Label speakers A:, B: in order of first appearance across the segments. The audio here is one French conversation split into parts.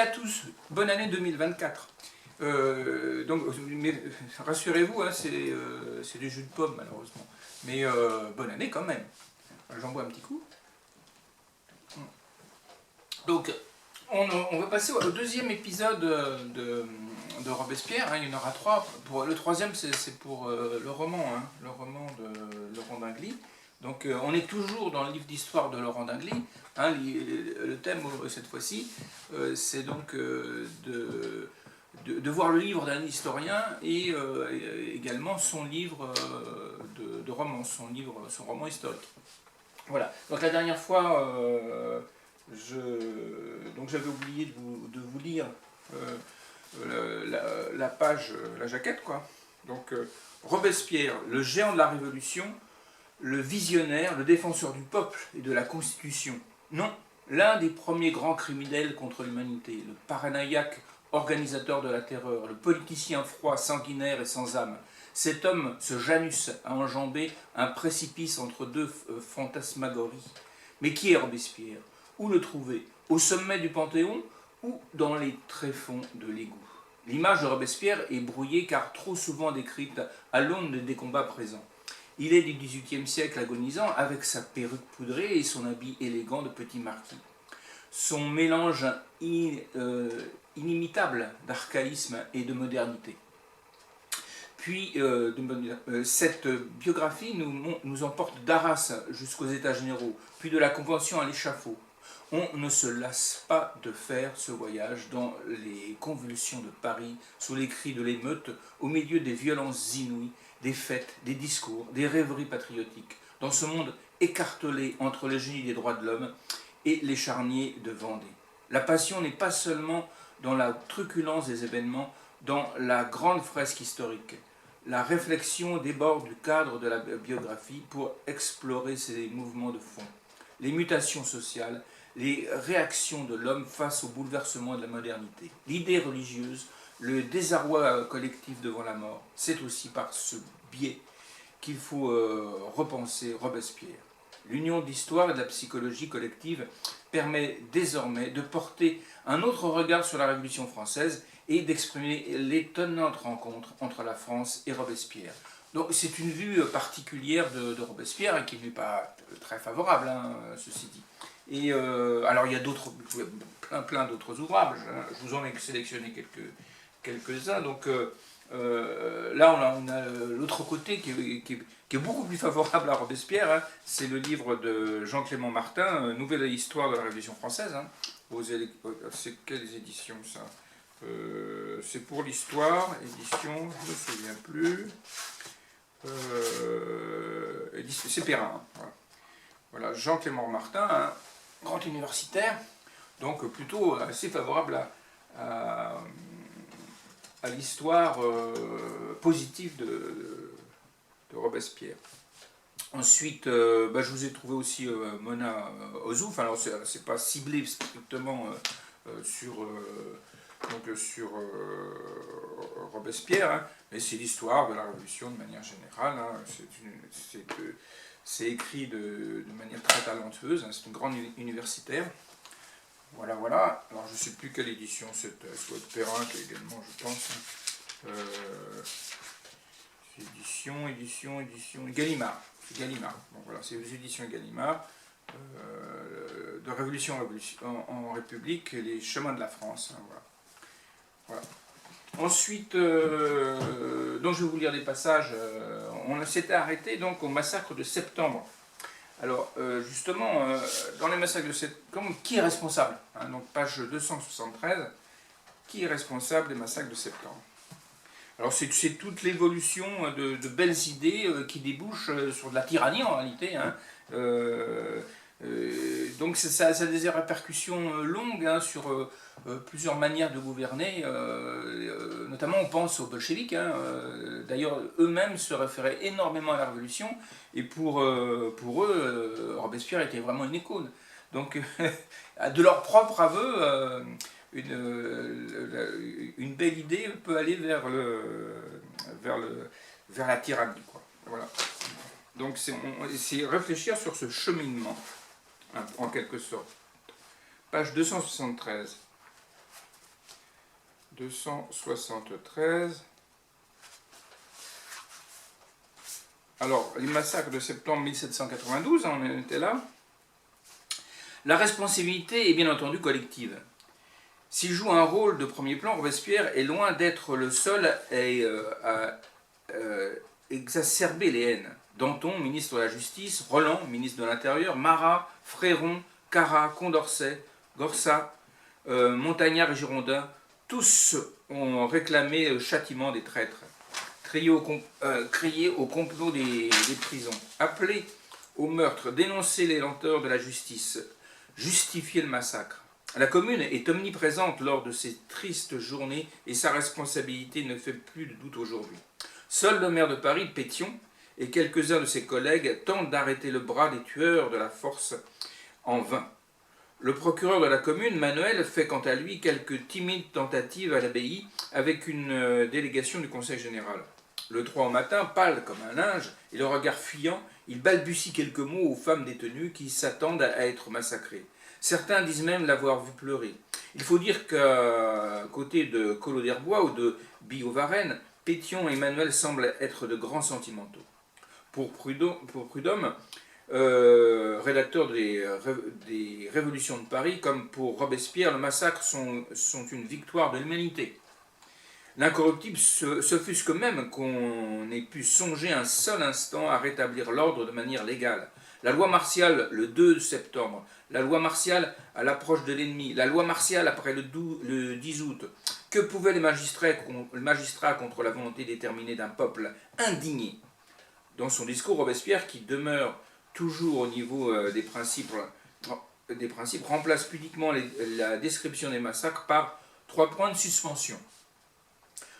A: à tous, bonne année 2024. Donc, rassurez-vous, hein, c'est des jus de pommes malheureusement. Mais bonne année quand même. J'en bois un petit coup. Donc, on va passer au deuxième épisode de Robespierre. Hein, il y en aura 3. Le troisième, c'est pour le roman de Laurent Dingly. Donc, on est toujours dans le livre d'histoire de Laurent Dingly. Hein, le thème, cette fois-ci, c'est donc de voir le livre d'un historien et également son livre de roman, son roman historique. Voilà. Donc, la dernière fois, j'avais oublié de vous lire la page, la jaquette, quoi. Donc, Robespierre, le géant de la Révolution, le visionnaire, le défenseur du peuple et de la Constitution. Non, l'un des premiers grands criminels contre l'humanité, le paranoïaque organisateur de la terreur, le politicien froid, sanguinaire et sans âme. Cet homme, ce Janus, a enjambé un précipice entre deux fantasmagories. Mais qui est Robespierre? Où le trouver? Au sommet du Panthéon ou dans les tréfonds de l'égout? L'image de Robespierre est brouillée car trop souvent décrite à l'aune des combats présents. Il est du XVIIIe siècle agonisant avec sa perruque poudrée et son habit élégant de petit marquis. Son mélange inimitable d'archaïsme et de modernité. Puis, cette biographie nous emporte d'Arras jusqu'aux États généraux, puis de la Convention à l'échafaud. On ne se lasse pas de faire ce voyage dans les convulsions de Paris, sous les cris de l'émeute, au milieu des violences inouïes, des fêtes, des discours, des rêveries patriotiques, dans ce monde écartelé entre le génie des droits de l'homme et les charniers de Vendée. La passion n'est pas seulement dans la truculence des événements, dans la grande fresque historique. La réflexion déborde du cadre de la biographie pour explorer ces mouvements de fond. Les mutations sociales, les réactions de l'homme face au bouleversement de la modernité. L'idée religieuse, le désarroi collectif devant la mort. C'est aussi par ce biais qu'il faut repenser Robespierre. L'union de l'histoire et de la psychologie collective permet désormais de porter un autre regard sur la Révolution française et d'exprimer l'étonnante rencontre entre la France et Robespierre. Donc c'est une vue particulière de Robespierre et qui n'est pas très favorable, hein, ceci dit. Et alors il y a plein d'autres ouvrages, hein. Je vous en ai sélectionné quelques-uns. Donc là on a l'autre côté qui est beaucoup plus favorable à Robespierre, hein. C'est le livre de Jean-Clément Martin, Nouvelle histoire de la Révolution française. Hein. C'est quelles éditions ça? C'est pour l'histoire, édition, je ne me souviens plus. C'est Perrin. Hein. Voilà, Jean-Clément Martin, hein, grand universitaire, donc plutôt assez favorable à l'histoire positive de Robespierre. Ensuite, je vous ai trouvé aussi Mona Ozouf. Alors, c'est pas ciblé strictement sur Robespierre, hein, mais c'est l'histoire de la Révolution de manière générale. Hein. C'est écrit de manière très talentueuse, hein, c'est une grande universitaire. Voilà. Alors je ne sais plus quelle édition c'est, soit de Perrin également, je pense. Hein. Édition, Gallimard. C'est Gallimard. Bon, voilà, c'est les éditions Gallimard. De Révolution en République, les chemins de la France. Hein, voilà. Ensuite, donc je vais vous lire des passages. On s'était arrêté donc au massacre de septembre. Alors, justement, dans les massacres de septembre, qui est responsable, hein, donc page 273, qui est responsable des massacres de septembre? Alors, c'est toute l'évolution de belles idées qui débouchent sur de la tyrannie, en réalité. Hein. Donc, ça a des répercussions longues, hein, sur plusieurs manières de gouverner. Notamment, on pense aux bolcheviks. Hein. D'ailleurs, eux-mêmes se référaient énormément à la Révolution. Et pour eux, Robespierre était vraiment une icône. Donc, de leur propre aveu, une belle idée peut aller vers la tyrannie, quoi. Voilà. Donc, c'est réfléchir sur ce cheminement, hein, en quelque sorte. Page 273. 273. Alors, les massacres de septembre 1792, on était là. La responsabilité est bien entendu collective. S'il joue un rôle de premier plan, Robespierre est loin d'être le seul à exacerber les haines. Danton, ministre de la Justice, Roland, ministre de l'Intérieur, Marat, Fréron, Carat, Condorcet, Gorsat, Montagnard et Girondin, tous ont réclamé le châtiment des traîtres, crié au complot des prisons, appelé au meurtre, dénoncer les lenteurs de la justice, justifier le massacre. La Commune est omniprésente lors de ces tristes journées et sa responsabilité ne fait plus de doute aujourd'hui. Seul le maire de Paris, Pétion, et quelques-uns de ses collègues tentent d'arrêter le bras des tueurs de la force en vain. Le procureur de la Commune, Manuel, fait quant à lui quelques timides tentatives à l'abbaye avec une délégation du Conseil général. Le 3 au matin, pâle comme un linge et le regard fuyant, il balbutie quelques mots aux femmes détenues qui s'attendent à être massacrées. Certains disent même l'avoir vu pleurer. Il faut dire qu'à côté de Collot d'Herbois ou de Billaud-Varenne, Pétion et Manuel semblent être de grands sentimentaux. Pour Prudhomme, rédacteur des Révolutions de Paris, comme pour Robespierre, le massacre sont une victoire de l'humanité. L'incorruptible s'offusque même qu'on ait pu songer un seul instant à rétablir l'ordre de manière légale. La loi martiale le 2 septembre, la loi martiale à l'approche de l'ennemi, la loi martiale après le 10 août. Que pouvaient les magistrats contre la volonté déterminée d'un peuple indigné? Dans son discours, Robespierre, qui demeure toujours au niveau des principes, remplace pudiquement la description des massacres par 3 points de suspension.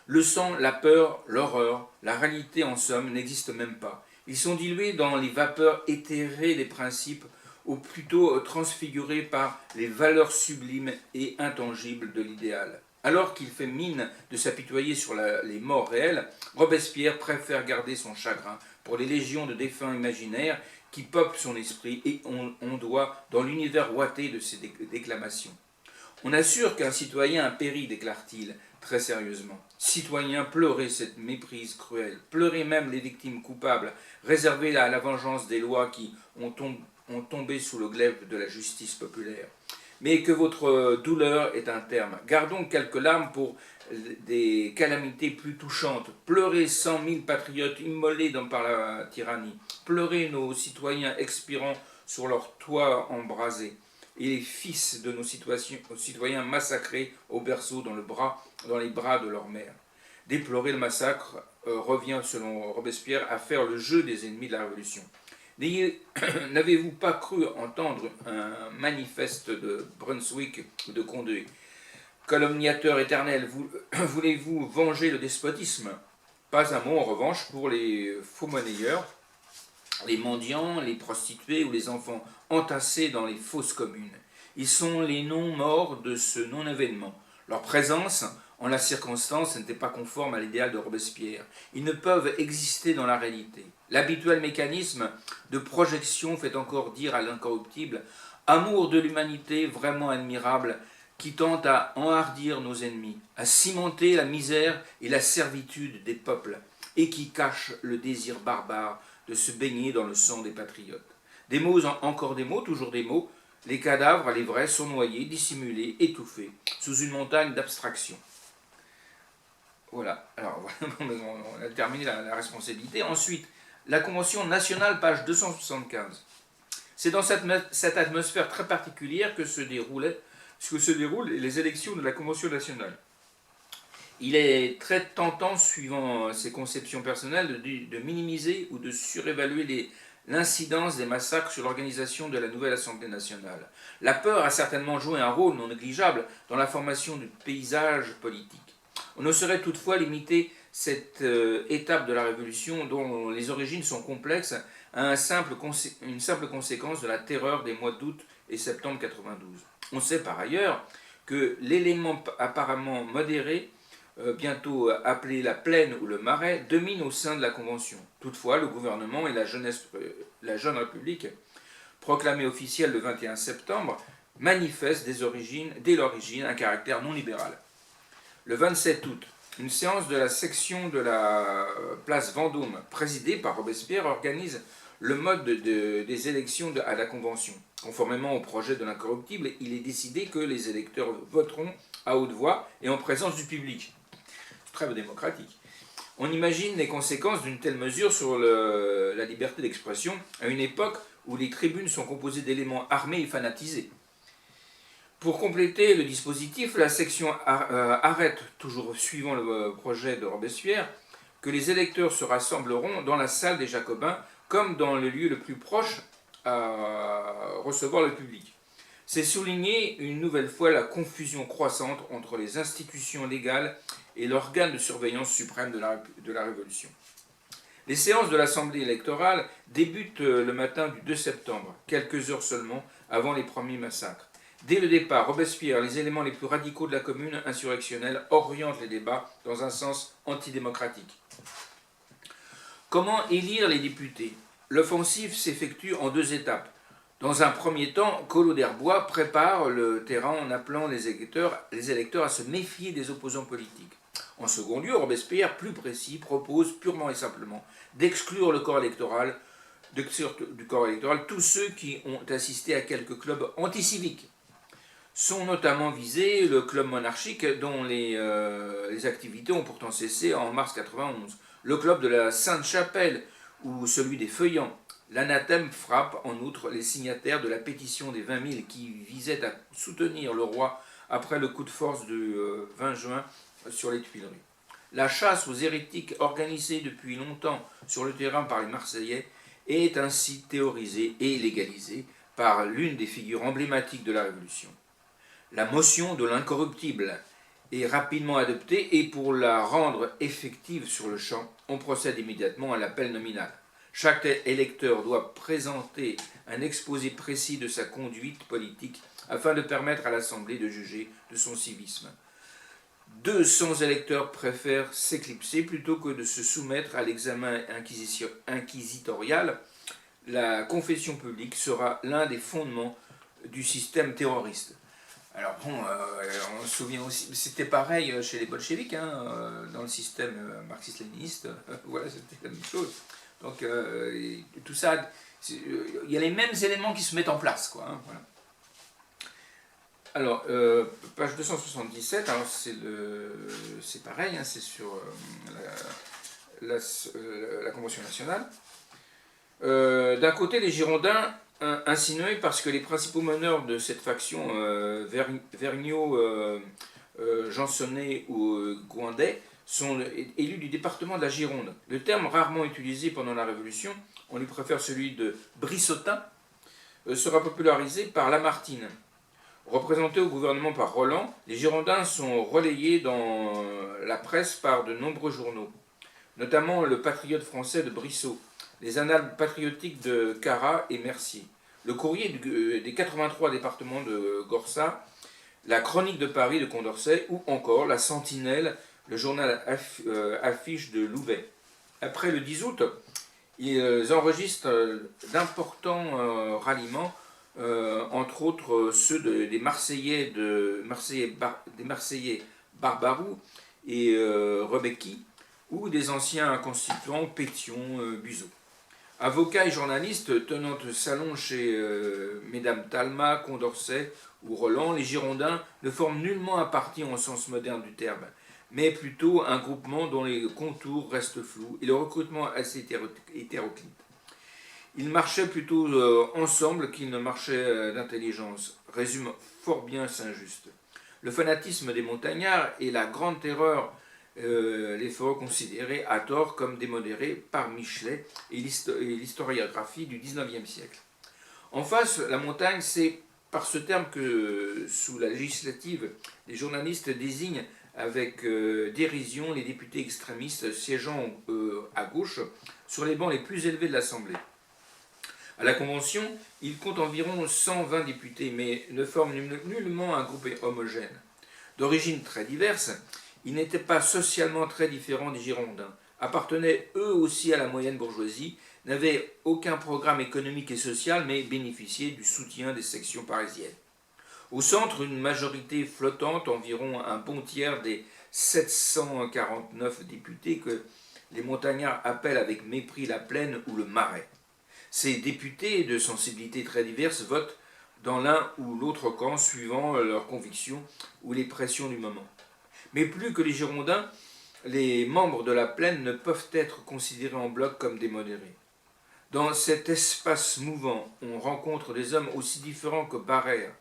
A: Le sang, la peur, l'horreur, la réalité en somme n'existent même pas. Ils sont dilués dans les vapeurs éthérées des principes, ou plutôt transfigurés par les valeurs sublimes et intangibles de l'idéal. Alors qu'il fait mine de s'apitoyer sur les morts réels, Robespierre préfère garder son chagrin pour les légions de défunts imaginaires qui peuplent son esprit et ondoient dans l'univers ouaté de ses déclamations. On assure qu'un citoyen a péri, déclare-t-il très sérieusement. Citoyens, pleurez cette méprise cruelle, pleurez même les victimes coupables, réservez à la vengeance des lois qui ont tombé sous le glaive de la justice populaire. Mais que votre douleur ait un terme. Gardons quelques larmes pour des calamités plus touchantes. Pleurez 100 000 patriotes immolés par la tyrannie. Pleurez nos citoyens expirant sur leurs toits embrasés. Et les fils de nos citoyens massacrés au berceau dans les bras de leur mère. Déplorer le massacre revient, selon Robespierre, à faire le jeu des ennemis de la Révolution. N'avez-vous pas cru entendre un manifeste de Brunswick ou de Condé? Calomniateur éternel, voulez-vous venger le despotisme? Pas un mot en revanche pour les faux-monnayeurs, les mendiants, les prostituées ou les enfants entassés dans les fosses communes. Ils sont les non-morts de ce non-événement. Leur présence, en la circonstance, n'était pas conforme à l'idéal de Robespierre. Ils ne peuvent exister dans la réalité. L'habituel mécanisme de projection fait encore dire à l'incorruptible « Amour de l'humanité vraiment admirable » qui tente à enhardir nos ennemis, à cimenter la misère et la servitude des peuples, et qui cache le désir barbare de se baigner dans le sang des patriotes. Des mots, encore des mots, toujours des mots. Les cadavres, les vrais, sont noyés, dissimulés, étouffés, sous une montagne d'abstraction. Voilà, alors on a terminé la responsabilité. Ensuite, la Convention nationale, page 275. C'est dans cette atmosphère très particulière que se déroulent les élections de la Convention nationale. Il est très tentant, suivant ses conceptions personnelles, de minimiser ou de surévaluer l'incidence des massacres sur l'organisation de la nouvelle Assemblée nationale. La peur a certainement joué un rôle non négligeable dans la formation du paysage politique. On ne saurait toutefois limiter cette étape de la Révolution, dont les origines sont complexes, à une simple conséquence de la terreur des mois d'août et septembre 92. On sait par ailleurs que l'élément apparemment modéré, bientôt appelé la plaine ou le marais, domine au sein de la Convention. Toutefois, le gouvernement et la jeune République, proclamée officielle le 21 septembre, manifestent dès l'origine un caractère non libéral. Le 27 août, une séance de la section de la place Vendôme, présidée par Robespierre, organise le mode des élections à la Convention. Conformément au projet de l'incorruptible, il est décidé que les électeurs voteront à haute voix et en présence du public. C'est très démocratique. On imagine les conséquences d'une telle mesure sur la liberté d'expression à une époque où les tribunes sont composées d'éléments armés et fanatisés. Pour compléter le dispositif, la section arrête, toujours suivant le projet de Robespierre, que les électeurs se rassembleront dans la salle des Jacobins comme dans le lieu le plus proche à recevoir le public. C'est souligner une nouvelle fois la confusion croissante entre les institutions légales et l'organe de surveillance suprême de la Révolution. Les séances de l'Assemblée électorale débutent le matin du 2 septembre, quelques heures seulement avant les premiers massacres. Dès le départ, Robespierre, les éléments les plus radicaux de la commune insurrectionnelle, orientent les débats dans un sens antidémocratique. Comment élire les députés? L'offensive s'effectue en 2 étapes. Dans un premier temps, Collot d'Herbois prépare le terrain en appelant les électeurs à se méfier des opposants politiques. En second lieu, Robespierre, plus précis, propose purement et simplement d'exclure du corps électoral tous ceux qui ont assisté à quelques clubs anticiviques. Sont notamment visés le club monarchique dont les activités ont pourtant cessé en mars 91, le club de la Sainte-Chapelle ou celui des Feuillants. L'anathème frappe en outre les signataires de la pétition des 20 000 qui visait à soutenir le roi après le coup de force du 20 juin sur les Tuileries. La chasse aux hérétiques organisée depuis longtemps sur le terrain par les Marseillais est ainsi théorisée et légalisée par l'une des figures emblématiques de la Révolution. La motion de l'incorruptible est rapidement adoptée et pour la rendre effective sur le champ, on procède immédiatement à l'appel nominal. Chaque électeur doit présenter un exposé précis de sa conduite politique afin de permettre à l'Assemblée de juger de son civisme. 200 électeurs préfèrent s'éclipser plutôt que de se soumettre à l'examen inquisitorial. La confession publique sera l'un des fondements du système terroriste. Alors bon, on se souvient aussi, c'était pareil chez les bolcheviks, dans le système marxiste-léniniste, voilà, c'était la même chose. Donc tout ça, il y a les mêmes éléments qui se mettent en place, quoi. Voilà. Alors, page 277, alors c'est pareil, c'est sur la Convention nationale. D'un côté, les Girondins insinués parce que les principaux meneurs de cette faction, Vergniaud, Janssonnet ou Gouindet, sont élus du département de la Gironde. Le terme rarement utilisé pendant la Révolution, on lui préfère celui de Brissotin, sera popularisé par Lamartine. Représentés au gouvernement par Roland, les Girondins sont relayés dans la presse par de nombreux journaux, notamment le Patriote français de Brissot, les Annales patriotiques de Carat et Mercier, le Courrier des 83 départements de Gorsat, la Chronique de Paris de Condorcet ou encore la Sentinelle, le journal affiche de Louvet. Après le 10 août, ils enregistrent d'importants ralliements, entre autres ceux des Marseillais Barbaroux et Rebecki, ou des anciens constituants Pétion, Buzot. Avocats et journalistes tenant salon chez Mesdames Talma, Condorcet ou Roland, les Girondins ne forment nullement un parti en sens moderne du terme, mais plutôt un groupement dont les contours restent flous et le recrutement assez hétéroclite. Ils marchaient plutôt ensemble qu'ils ne marchaient d'intelligence, résume fort bien Saint-Just. Le fanatisme des montagnards et la grande terreur les feront considérer à tort comme démodérés par Michelet et l'historiographie du XIXe siècle. En face, la montagne, c'est par ce terme que, sous la législative, les journalistes désignent avec dérision les députés extrémistes siégeant à gauche sur les bancs les plus élevés de l'Assemblée. À la Convention, il compte environ 120 députés, mais ne forme nullement un groupe homogène. D'origine très diverse, ils n'étaient pas socialement très différents des Girondins, appartenaient eux aussi à la moyenne bourgeoisie, n'avaient aucun programme économique et social, mais bénéficiaient du soutien des sections parisiennes. Au centre, une majorité flottante, environ un bon tiers des 749 députés que les montagnards appellent avec mépris la plaine ou le marais. Ces députés de sensibilités très diverses votent dans l'un ou l'autre camp suivant leurs convictions ou les pressions du moment. Mais plus que les Girondins, les membres de la plaine ne peuvent être considérés en bloc comme des modérés. Dans cet espace mouvant, on rencontre des hommes aussi différents que Barrère,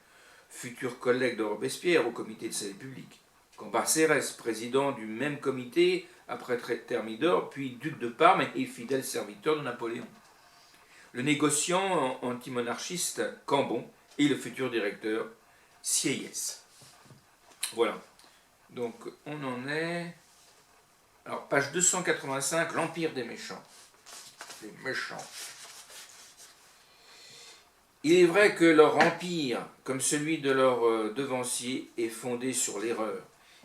A: futur collègue de Robespierre au comité de salut public, Cambacérès, président du même comité après Thermidor, puis duc de Parme et fidèle serviteur de Napoléon. Le négociant antimonarchiste Cambon et le futur directeur Sieyès. Voilà. Donc on en est... Alors, page 285, l'Empire des méchants. Les méchants. Il est vrai que leur empire, comme celui de leurs devanciers, est fondé sur l'erreur,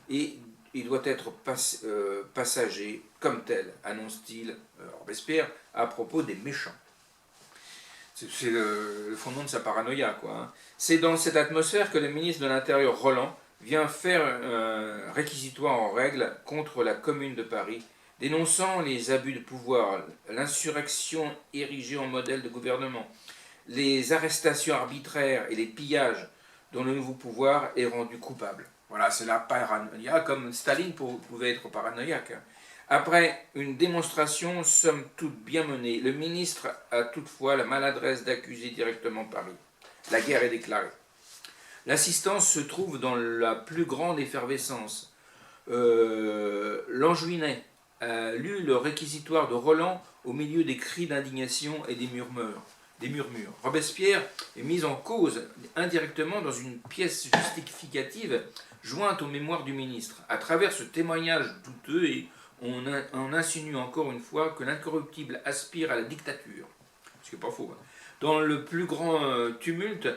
A: et il doit être passager comme tel, annonce-t-il Robespierre à propos des méchants. C'est le fondement de sa paranoïa, quoi. Hein. C'est dans cette atmosphère que le ministre de l'Intérieur, Roland, vient faire un réquisitoire en règle contre la Commune de Paris, dénonçant les abus de pouvoir, l'insurrection érigée en modèle de gouvernement, les arrestations arbitraires et les pillages dont le nouveau pouvoir est rendu coupable. Voilà, c'est la paranoïa, comme Staline pouvait être paranoïaque. Après une démonstration somme toute bien menée, le ministre a toutefois la maladresse d'accuser directement Paris. La guerre est déclarée. L'assistance se trouve dans la plus grande effervescence. L'Anjouinais a lu le réquisitoire de Roland au milieu des cris d'indignation et des murmures. Robespierre est mis en cause indirectement dans une pièce justificative jointe aux mémoires du ministre. À travers ce témoignage douteux, on insinue encore une fois que l'incorruptible aspire à la dictature. Ce qui n'est pas faux. Hein. Dans le plus grand tumulte,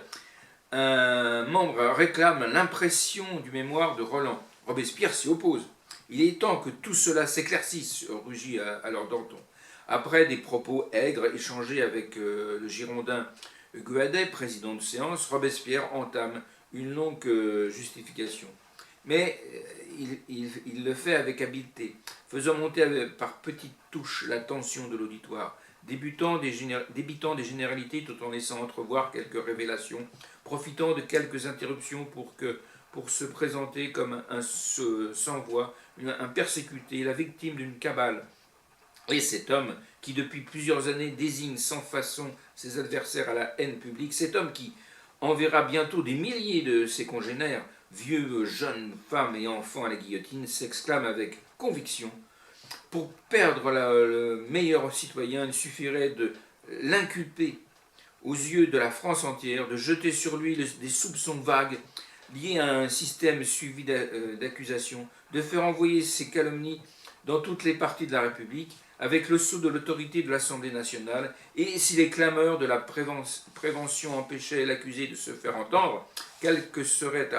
A: un membre réclame l'impression du mémoire de Roland. Robespierre s'y oppose. Il est temps que tout cela s'éclaircisse, rugit alors Danton. Après des propos aigres échangés avec le Girondin Guadet, président de séance, Robespierre entame une longue justification. Mais il le fait avec habileté, faisant monter par petites touches la tension de l'auditoire, débitant des généralités tout en laissant entrevoir quelques révélations, profitant de quelques interruptions pour se présenter comme un sans-voix, un persécuté, la victime d'une cabale. Et cet homme qui depuis plusieurs années désigne sans façon ses adversaires à la haine publique, cet homme qui enverra bientôt des milliers de ses congénères, vieux, jeunes, femmes et enfants à la guillotine, s'exclame avec conviction: pour perdre le meilleur citoyen, il suffirait de l'inculper aux yeux de la France entière, de jeter sur lui des soupçons vagues liés à un système suivi d'accusations, de faire envoyer ses calomnies dans toutes les parties de la République, avec le sceau de l'autorité de l'Assemblée nationale, et si les clameurs de la prévention empêchaient l'accusé de se faire entendre, quelle que serait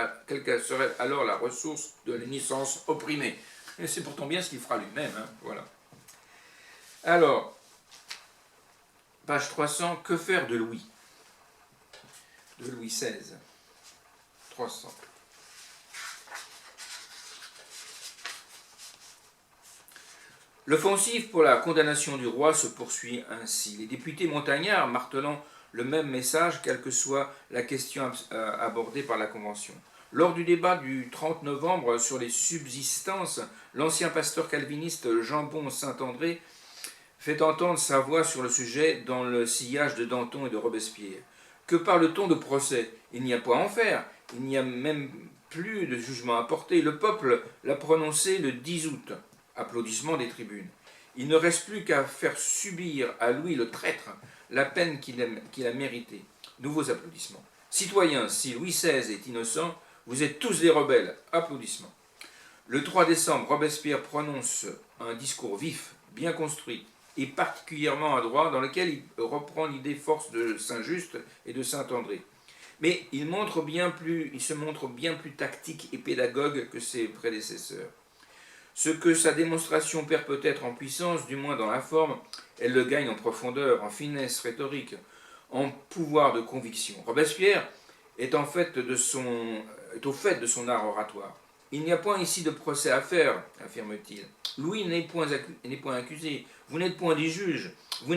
A: alors la ressource de l'innocence opprimée. Et c'est pourtant bien ce qu'il fera lui-même. Hein, voilà. Alors, page 300, que faire de Louis XVI 300. L'offensive pour la condamnation du roi se poursuit ainsi. Les députés montagnards martelant le même message, quelle que soit la question abordée par la Convention. Lors du débat du 30 novembre sur les subsistances, l'ancien pasteur calviniste Jean-Bon Saint-André fait entendre sa voix sur le sujet dans le sillage de Danton et de Robespierre. Que parle-t-on de procès? Il n'y a pas à en faire. Il n'y a même plus de jugement à porter. Le peuple l'a prononcé le 10 août. Applaudissements des tribunes. Il ne reste plus qu'à faire subir à Louis le traître la peine qu'il a méritée. Nouveaux applaudissements. Citoyens, si Louis XVI est innocent, vous êtes tous des rebelles. Applaudissements. Le 3 décembre, Robespierre prononce un discours vif, bien construit, et particulièrement adroit, dans lequel il reprend l'idée force de Saint-Just et de Saint-André. Mais il se montre bien plus tactique et pédagogue que ses prédécesseurs. Ce que sa démonstration perd peut-être en puissance, du moins dans la forme, elle le gagne en profondeur, en finesse rhétorique, en pouvoir de conviction. Robespierre est au fait de son art oratoire.
B: Il n'y a point ici de procès à faire, affirme-t-il. Louis n'est point accusé. Vous n'êtes point des juges. Vous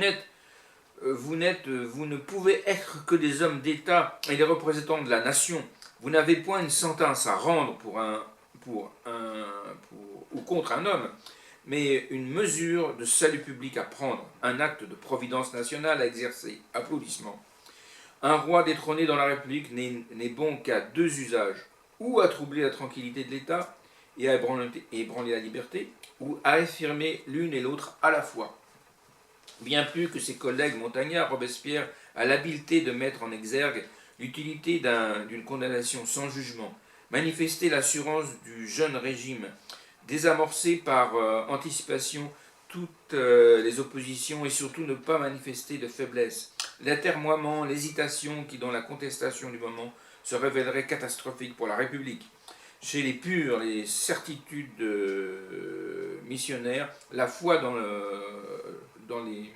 B: ne pouvez être que des hommes d'État et des représentants de la nation. Vous n'avez point une sentence à rendre ou contre un homme, mais une mesure de salut public à prendre, un acte de providence nationale à exercer. Applaudissements. Un roi détrôné dans la République n'est bon qu'à deux usages, ou à troubler la tranquillité de l'État et à ébranler la liberté, ou à affirmer l'une et l'autre à la fois. Bien plus que ses collègues montagnards, Robespierre a l'habileté de mettre en exergue l'utilité d'une condamnation sans jugement, manifester l'assurance du jeune régime, désamorcer par anticipation toutes les oppositions et surtout ne pas manifester de faiblesse, l'atermoiement, l'hésitation qui dans la contestation du moment se révélerait catastrophique pour la République. Chez les purs, les certitudes missionnaires, la foi dans les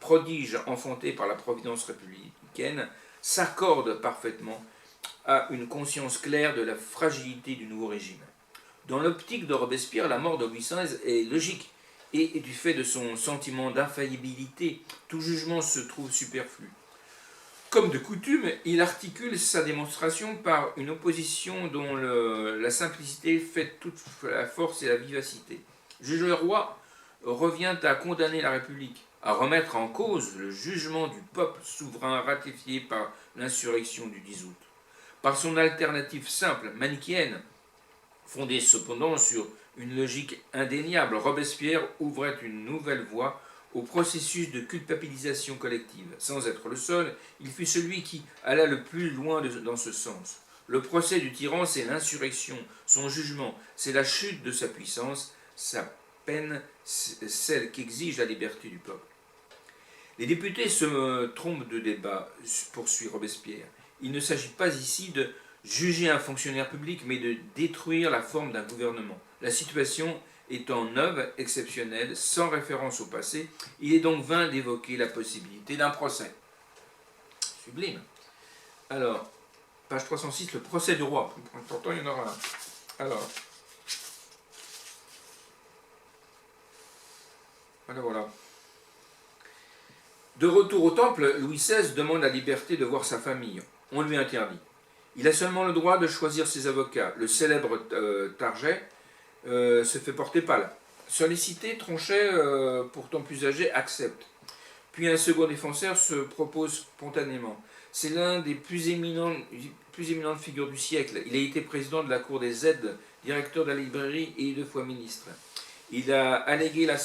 B: prodiges enfantés par la providence républicaine s'accorde parfaitement à une conscience claire de la fragilité du nouveau régime. Dans l'optique de Robespierre, la mort de Louis XVI est logique et du fait de son sentiment d'infaillibilité, tout jugement se trouve superflu. Comme de coutume, il articule sa démonstration par une opposition dont la simplicité fait toute la force et la vivacité. Juge le roi revient à condamner la République, à remettre en cause le jugement du peuple souverain ratifié par l'insurrection du 10 août. Par son alternative simple, manichéenne, fondée cependant sur une logique indéniable, Robespierre ouvrait une nouvelle voie au processus de culpabilisation collective. Sans être le seul, il fut celui qui alla le plus loin dans ce sens. Le procès du tyran, c'est l'insurrection. Son jugement, c'est la chute de sa puissance. Sa peine, c'est celle qu'exige la liberté du peuple. Les députés se trompent de débat, poursuit Robespierre. Il ne s'agit pas ici de juger un fonctionnaire public, mais de détruire la forme d'un gouvernement. La situation étant neuve, exceptionnelle, sans référence au passé, il est donc vain d'évoquer la possibilité d'un procès. Sublime. Alors, page 306, le procès du roi. Pourtant, il y en aura un. Alors, voilà. De retour au temple, Louis XVI demande la liberté de voir sa famille. On lui interdit. Il a seulement le droit de choisir ses avocats. Le célèbre Target se fait porter pâle. Sollicité, Tronchet, pourtant plus âgé, accepte. Puis un second défenseur se propose spontanément. C'est l'un des plus éminentes figures du siècle. Il a été président de la Cour des aides, directeur de la librairie et 2 fois ministre. Il a allégé la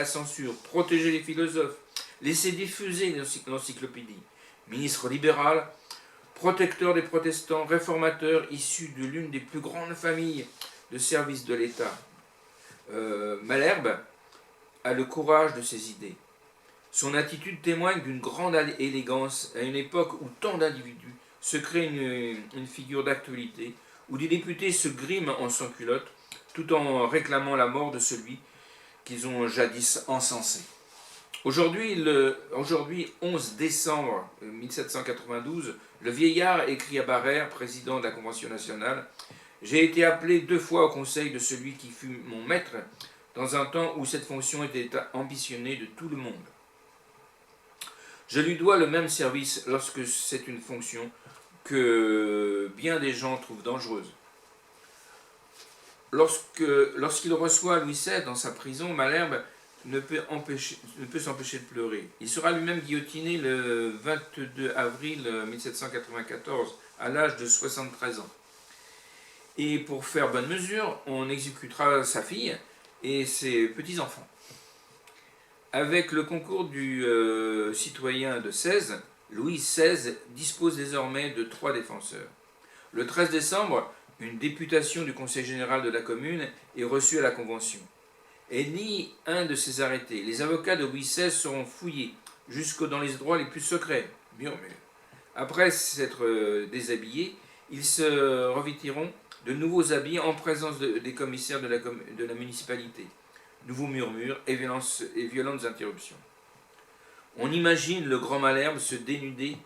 B: censure, protégé les philosophes, laissé diffuser l'encyclopédie. Ministre libéral, protecteur des protestants, réformateur, issu de l'une des plus grandes familles de service de l'État. Malherbe a le courage de ses idées. Son attitude témoigne d'une grande élégance à une époque où tant d'individus se créent une figure d'actualité, où des députés se griment en sans-culotte, tout en réclamant la mort de celui qu'ils ont jadis encensé. Aujourd'hui, 11 décembre 1792, le vieillard écrit à Barrère, président de la Convention nationale, « J'ai été appelé 2 fois au conseil de celui qui fut mon maître, dans un temps où cette fonction était ambitionnée de tout le monde. Je lui dois le même service lorsque c'est une fonction que bien des gens trouvent dangereuse. » Lorsqu'il reçoit Louis XVI dans sa prison, Malherbe ne peut s'empêcher de pleurer. Il sera lui-même guillotiné le 22 avril 1794, à l'âge de 73 ans. Et pour faire bonne mesure, on exécutera sa fille et ses petits-enfants. Avec le concours du citoyen de 16, Louis XVI dispose désormais de 3 défenseurs. Le 13 décembre, une députation du Conseil général de la Commune est reçue à la Convention. Elle nie un de ses arrêtés. Les avocats de Louis XVI seront fouillés, jusque dans les endroits les plus secrets. Murmure. Après s'être déshabillés, ils se revêtiront de nouveaux habits en présence des commissaires de la municipalité. Nouveaux murmures et violentes interruptions. On imagine le grand Malherbe se dénuder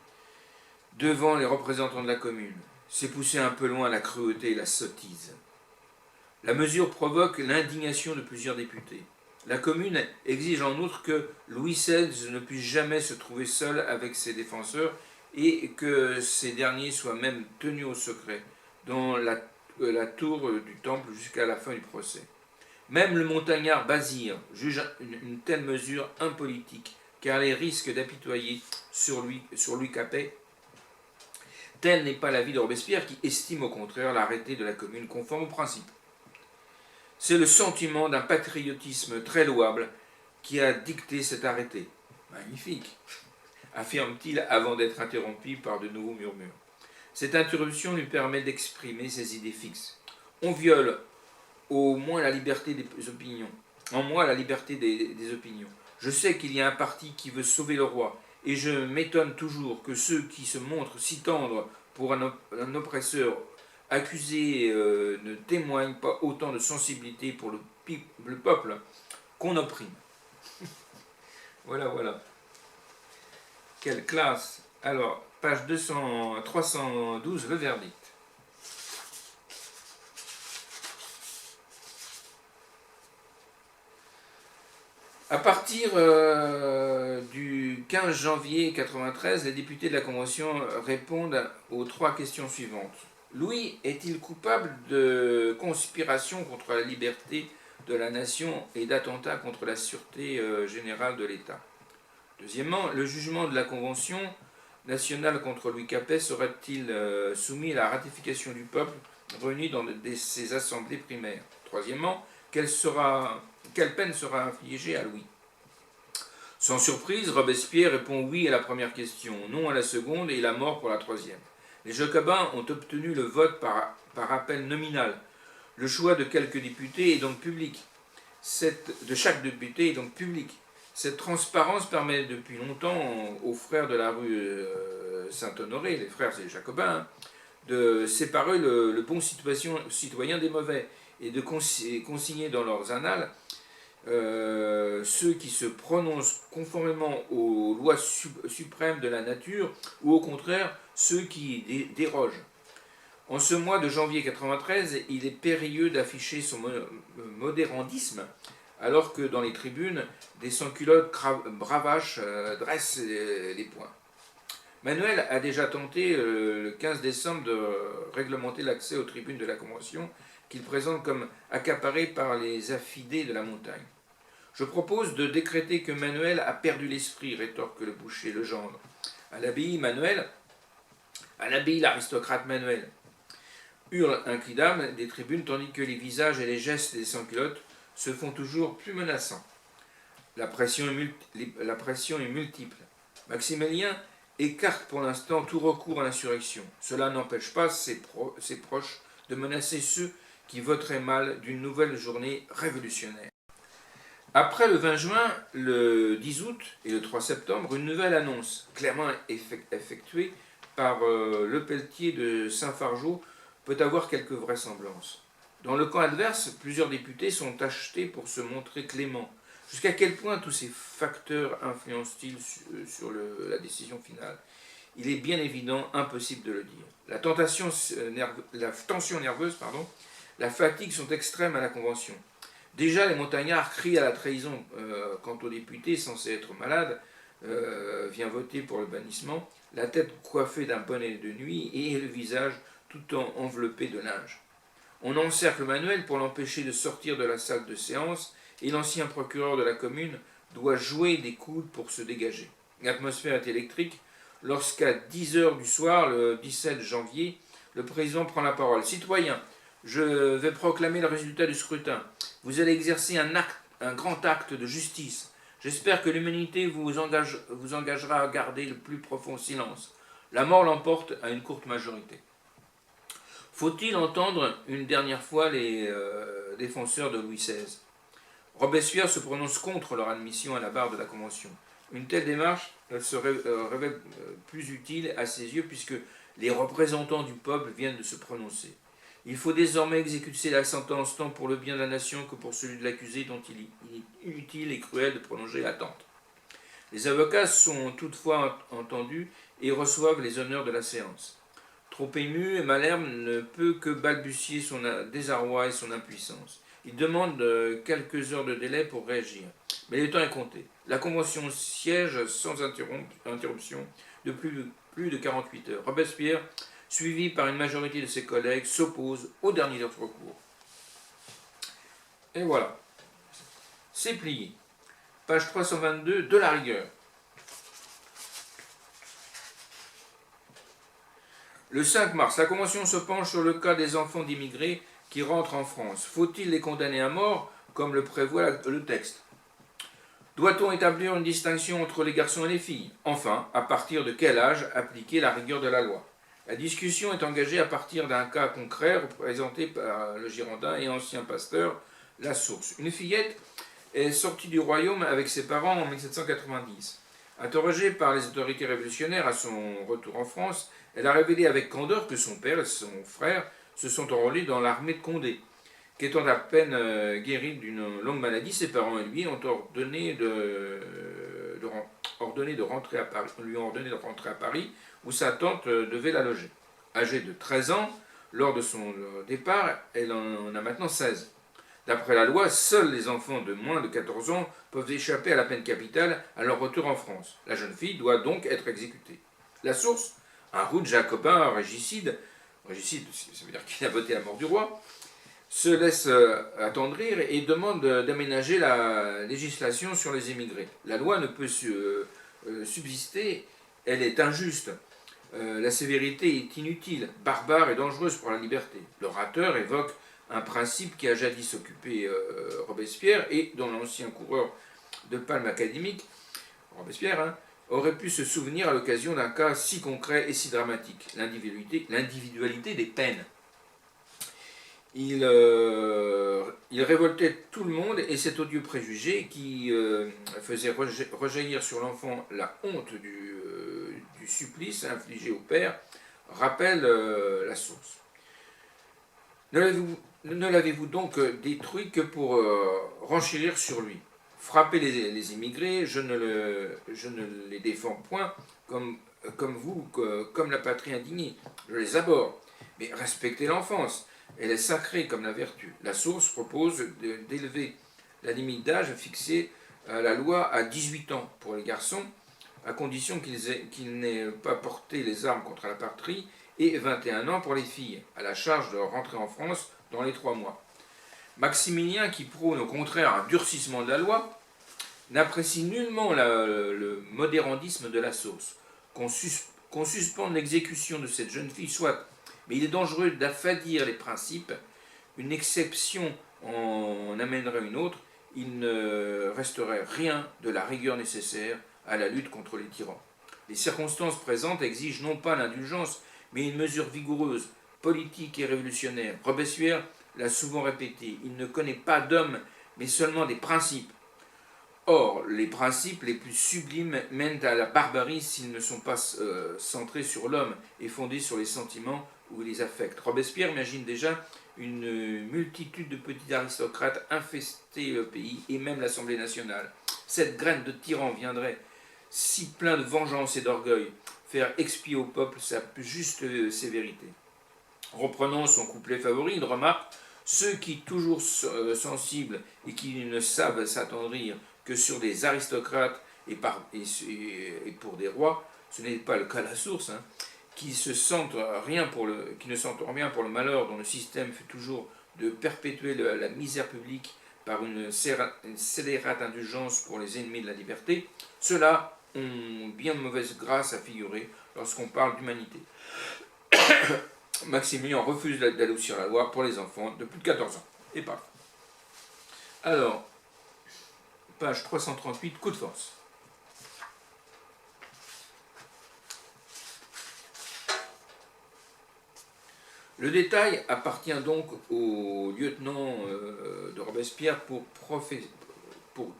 B: devant les représentants de la commune. c'est pousser un peu loin la cruauté et la sottise. La mesure provoque l'indignation de plusieurs députés. La commune exige en outre que Louis XVI ne puisse jamais se trouver seul avec ses défenseurs et que ces derniers soient même tenus au secret dans la tour du temple jusqu'à la fin du procès. Même le montagnard Bazire juge une telle mesure impolitique car les risques d'apitoyer sur Louis Capet. Tel n'est pas l'avis de Robespierre qui estime au contraire l'arrêté de la commune conforme au principe. C'est le sentiment d'un patriotisme très louable qui a dicté cet arrêté. Magnifique, affirme-t-il avant d'être interrompu par de nouveaux murmures. Cette interruption lui permet d'exprimer ses idées fixes. On viole au moins la liberté des opinions. En moi, la liberté des opinions. Je sais qu'il y a un parti qui veut sauver le roi, et je m'étonne toujours que ceux qui se montrent si tendres pour un oppresseur accusé ne témoignent pas autant de sensibilité pour le peuple qu'on opprime. Voilà, voilà. Quelle classe. Alors, page 312, le verdict. À partir du 15 janvier 1993, les députés de la Convention répondent aux 3 questions suivantes. Louis est-il coupable de conspiration contre la liberté de la nation et d'attentat contre la sûreté générale de l'État? Deuxièmement, le jugement de la Convention nationale contre Louis Capet serait-il soumis à la ratification du peuple réuni dans ses assemblées primaires? Troisièmement, quelle peine sera infligée à Louis? Sans surprise, Robespierre répond oui à la première question, non à la seconde et la mort pour la troisième. Les Jacobins ont obtenu le vote par appel nominal. Le choix de quelques députés est donc public. De chaque député est donc public. Cette transparence permet depuis longtemps aux frères de la rue Saint-Honoré, les frères et les Jacobins, de séparer le bon citoyen des mauvais et de consigner dans leurs annales ceux qui se prononcent conformément aux lois suprêmes de la nature ou au contraire ceux qui dérogent. En ce mois de janvier 1993, il est périlleux d'afficher son modérandisme alors que dans les tribunes, des sans-culottes bravaches dressent les poings. Manuel a déjà tenté le 15 décembre de réglementer l'accès aux tribunes de la Convention qu'il présente comme accaparées par les affidés de la montagne. Je propose de décréter que Manuel a perdu l'esprit, rétorque le boucher Legendre. À l'abbaye, l'aristocrate Manuel, hurle un cri d'âme des tribunes, tandis que les visages et les gestes des sans-culottes se font toujours plus menaçants. La pression est multiple. Maximilien écarte pour l'instant tout recours à l'insurrection. Cela n'empêche pas ses proches de menacer ceux qui voteraient mal d'une nouvelle journée révolutionnaire. Après le 20 juin, le 10 août et le 3 septembre, une nouvelle annonce, clairement effectuée par Lepelletier de Saint-Fargeau, peut avoir quelques vraisemblances. Dans le camp adverse, plusieurs députés sont achetés pour se montrer cléments. Jusqu'à quel point tous ces facteurs influencent-ils sur la décision finale? Il est bien évident impossible de le dire. La tension nerveuse, la fatigue sont extrêmes à la Convention. Déjà, les montagnards crient à la trahison. Quant aux députés censés être malades, vient voter pour le bannissement, la tête coiffée d'un bonnet de nuit et le visage tout enveloppé de linge. On encercle Manuel pour l'empêcher de sortir de la salle de séance et l'ancien procureur de la commune doit jouer des coudes pour se dégager. L'atmosphère est électrique lorsqu'à 10h du soir, le 17 janvier, le président prend la parole. « Citoyens, je vais proclamer le résultat du scrutin. Vous allez exercer un grand acte de justice. J'espère que l'humanité vous engagera à garder le plus profond silence. La mort l'emporte à une courte majorité. » Faut-il entendre une dernière fois les défenseurs de Louis XVI? Robespierre se prononce contre leur admission à la barre de la Convention. Une telle démarche se révèle plus utile à ses yeux puisque les représentants du peuple viennent de se prononcer. Il faut désormais exécuter la sentence tant pour le bien de la nation que pour celui de l'accusé dont il est inutile et cruel de prolonger l'attente. Les avocats sont toutefois entendus et reçoivent les honneurs de la séance. Trop ému, Malherbe ne peut que balbutier son désarroi et son impuissance. Il demande quelques heures de délai pour réagir. Mais le temps est compté. La Convention siège sans interruption depuis plus de 48 heures. Robespierre, suivi par une majorité de ses collègues, s'oppose au dernier recours. Et voilà, c'est plié. Page 322 de la rigueur. Le 5 mars, la Convention se penche sur le cas des enfants d'immigrés qui rentrent en France. Faut-il les condamner à mort, comme le prévoit le texte? Doit-on établir une distinction entre les garçons et les filles? Enfin, à partir de quel âge appliquer la rigueur de la loi? La discussion est engagée à partir d'un cas concret représenté par le Girondin et ancien pasteur La Source. Une fillette est sortie du royaume avec ses parents en 1790. Interrogée par les autorités révolutionnaires à son retour en France, elle a révélé avec candeur que son père et son frère se sont enrôlés dans l'armée de Condé. Qu'étant à peine guéri d'une longue maladie, ses parents et lui ont ordonné de rentrer à Paris, lui ont ordonné de rentrer à Paris, où sa tante devait la loger. Âgée de 13 ans, lors de son départ, elle en a maintenant 16. D'après la loi, seuls les enfants de moins de 14 ans peuvent échapper à la peine capitale à leur retour en France. La jeune fille doit donc être exécutée. La Source, un roux jacobin régicide, ça veut dire qu'il a voté la mort du roi, se laisse attendrir et demande d'aménager la législation sur les émigrés. La loi ne peut subsister, elle est injuste. La sévérité est inutile, barbare et dangereuse pour la liberté. L'orateur évoque un principe qui a jadis occupé Robespierre et dont l'ancien coureur de palme académique, Robespierre, aurait pu se souvenir à l'occasion d'un cas si concret et si dramatique, l'individualité des peines. Il révoltait tout le monde et cet odieux préjugé qui faisait rejaillir sur l'enfant la honte du supplice infligé au père rappelle La Source. Ne l'avez-vous donc détruit que pour renchérir sur lui? Frapper les immigrés, je ne les défends point comme vous, comme la patrie indignée. Je les abhorre. Mais respectez l'enfance. Elle est sacrée comme la vertu. La Source propose d'élever la limite d'âge fixée à la loi à 18 ans pour les garçons, à condition qu'ils n'aient pas porté les armes contre la patrie, et 21 ans pour les filles, à la charge de rentrer en France dans les 3 mois. Maximilien, qui prône au contraire un durcissement de la loi, n'apprécie nullement le modérandisme de La Source. Qu'on suspende l'exécution de cette jeune fille, soit, mais il est dangereux d'affadir les principes. Une exception en amènerait une autre. Il ne resterait rien de la rigueur nécessaire à la lutte contre les tyrans. Les circonstances présentes exigent non pas l'indulgence, mais une mesure vigoureuse, politique et révolutionnaire. Robespierre l'a souvent répété, il ne connaît pas d'hommes, mais seulement des principes. Or, les principes les plus sublimes mènent à la barbarie s'ils ne sont pas centrés sur l'homme et fondés sur les sentiments ou les affects. Robespierre imagine déjà une multitude de petits aristocrates infester le pays et même l'Assemblée nationale. Cette graine de tyran viendrait, si plein de vengeance et d'orgueil, faire expier au peuple sa juste sévérité. Reprenant son couplet favori, il remarque « Ceux qui, toujours sensibles et qui ne savent s'attendrir que sur des aristocrates et pour des rois, ce n'est pas le cas de La Source, qui ne sentent rien pour le malheur dont le système fait toujours de perpétuer la misère publique par une scélérate indulgence pour les ennemis de la liberté, ceux-là ont bien mauvaise grâce à figurer lorsqu'on parle d'humanité. » Maximilien refuse d'adoucir la loi pour les enfants de plus de 14 ans. Et pas. Alors, page 338, coup de force. Le détail appartient donc au lieutenant de Robespierre pour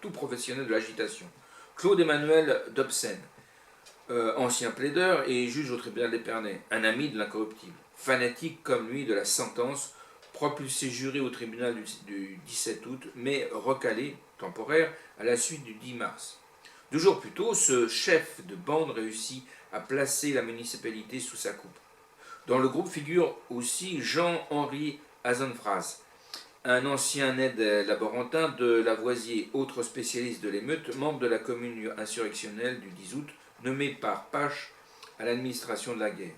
B: tout professionnel de l'agitation. Claude Emmanuel Dobsen, ancien plaideur et juge au tribunal d'Épernay, un ami de l'incorruptible, fanatique comme lui de la sentence, propulsé juré au tribunal du 17 août, mais recalé, temporaire, à la suite du 10 mars. 2 jours plus tôt, ce chef de bande réussit à placer la municipalité sous sa coupe. Dans le groupe figure aussi Jean-Henri Hazenfraz, un ancien aide-laborantin de Lavoisier, autre spécialiste de l'émeute, membre de la commune insurrectionnelle du 10 août, nommé par Pache à l'administration de la guerre.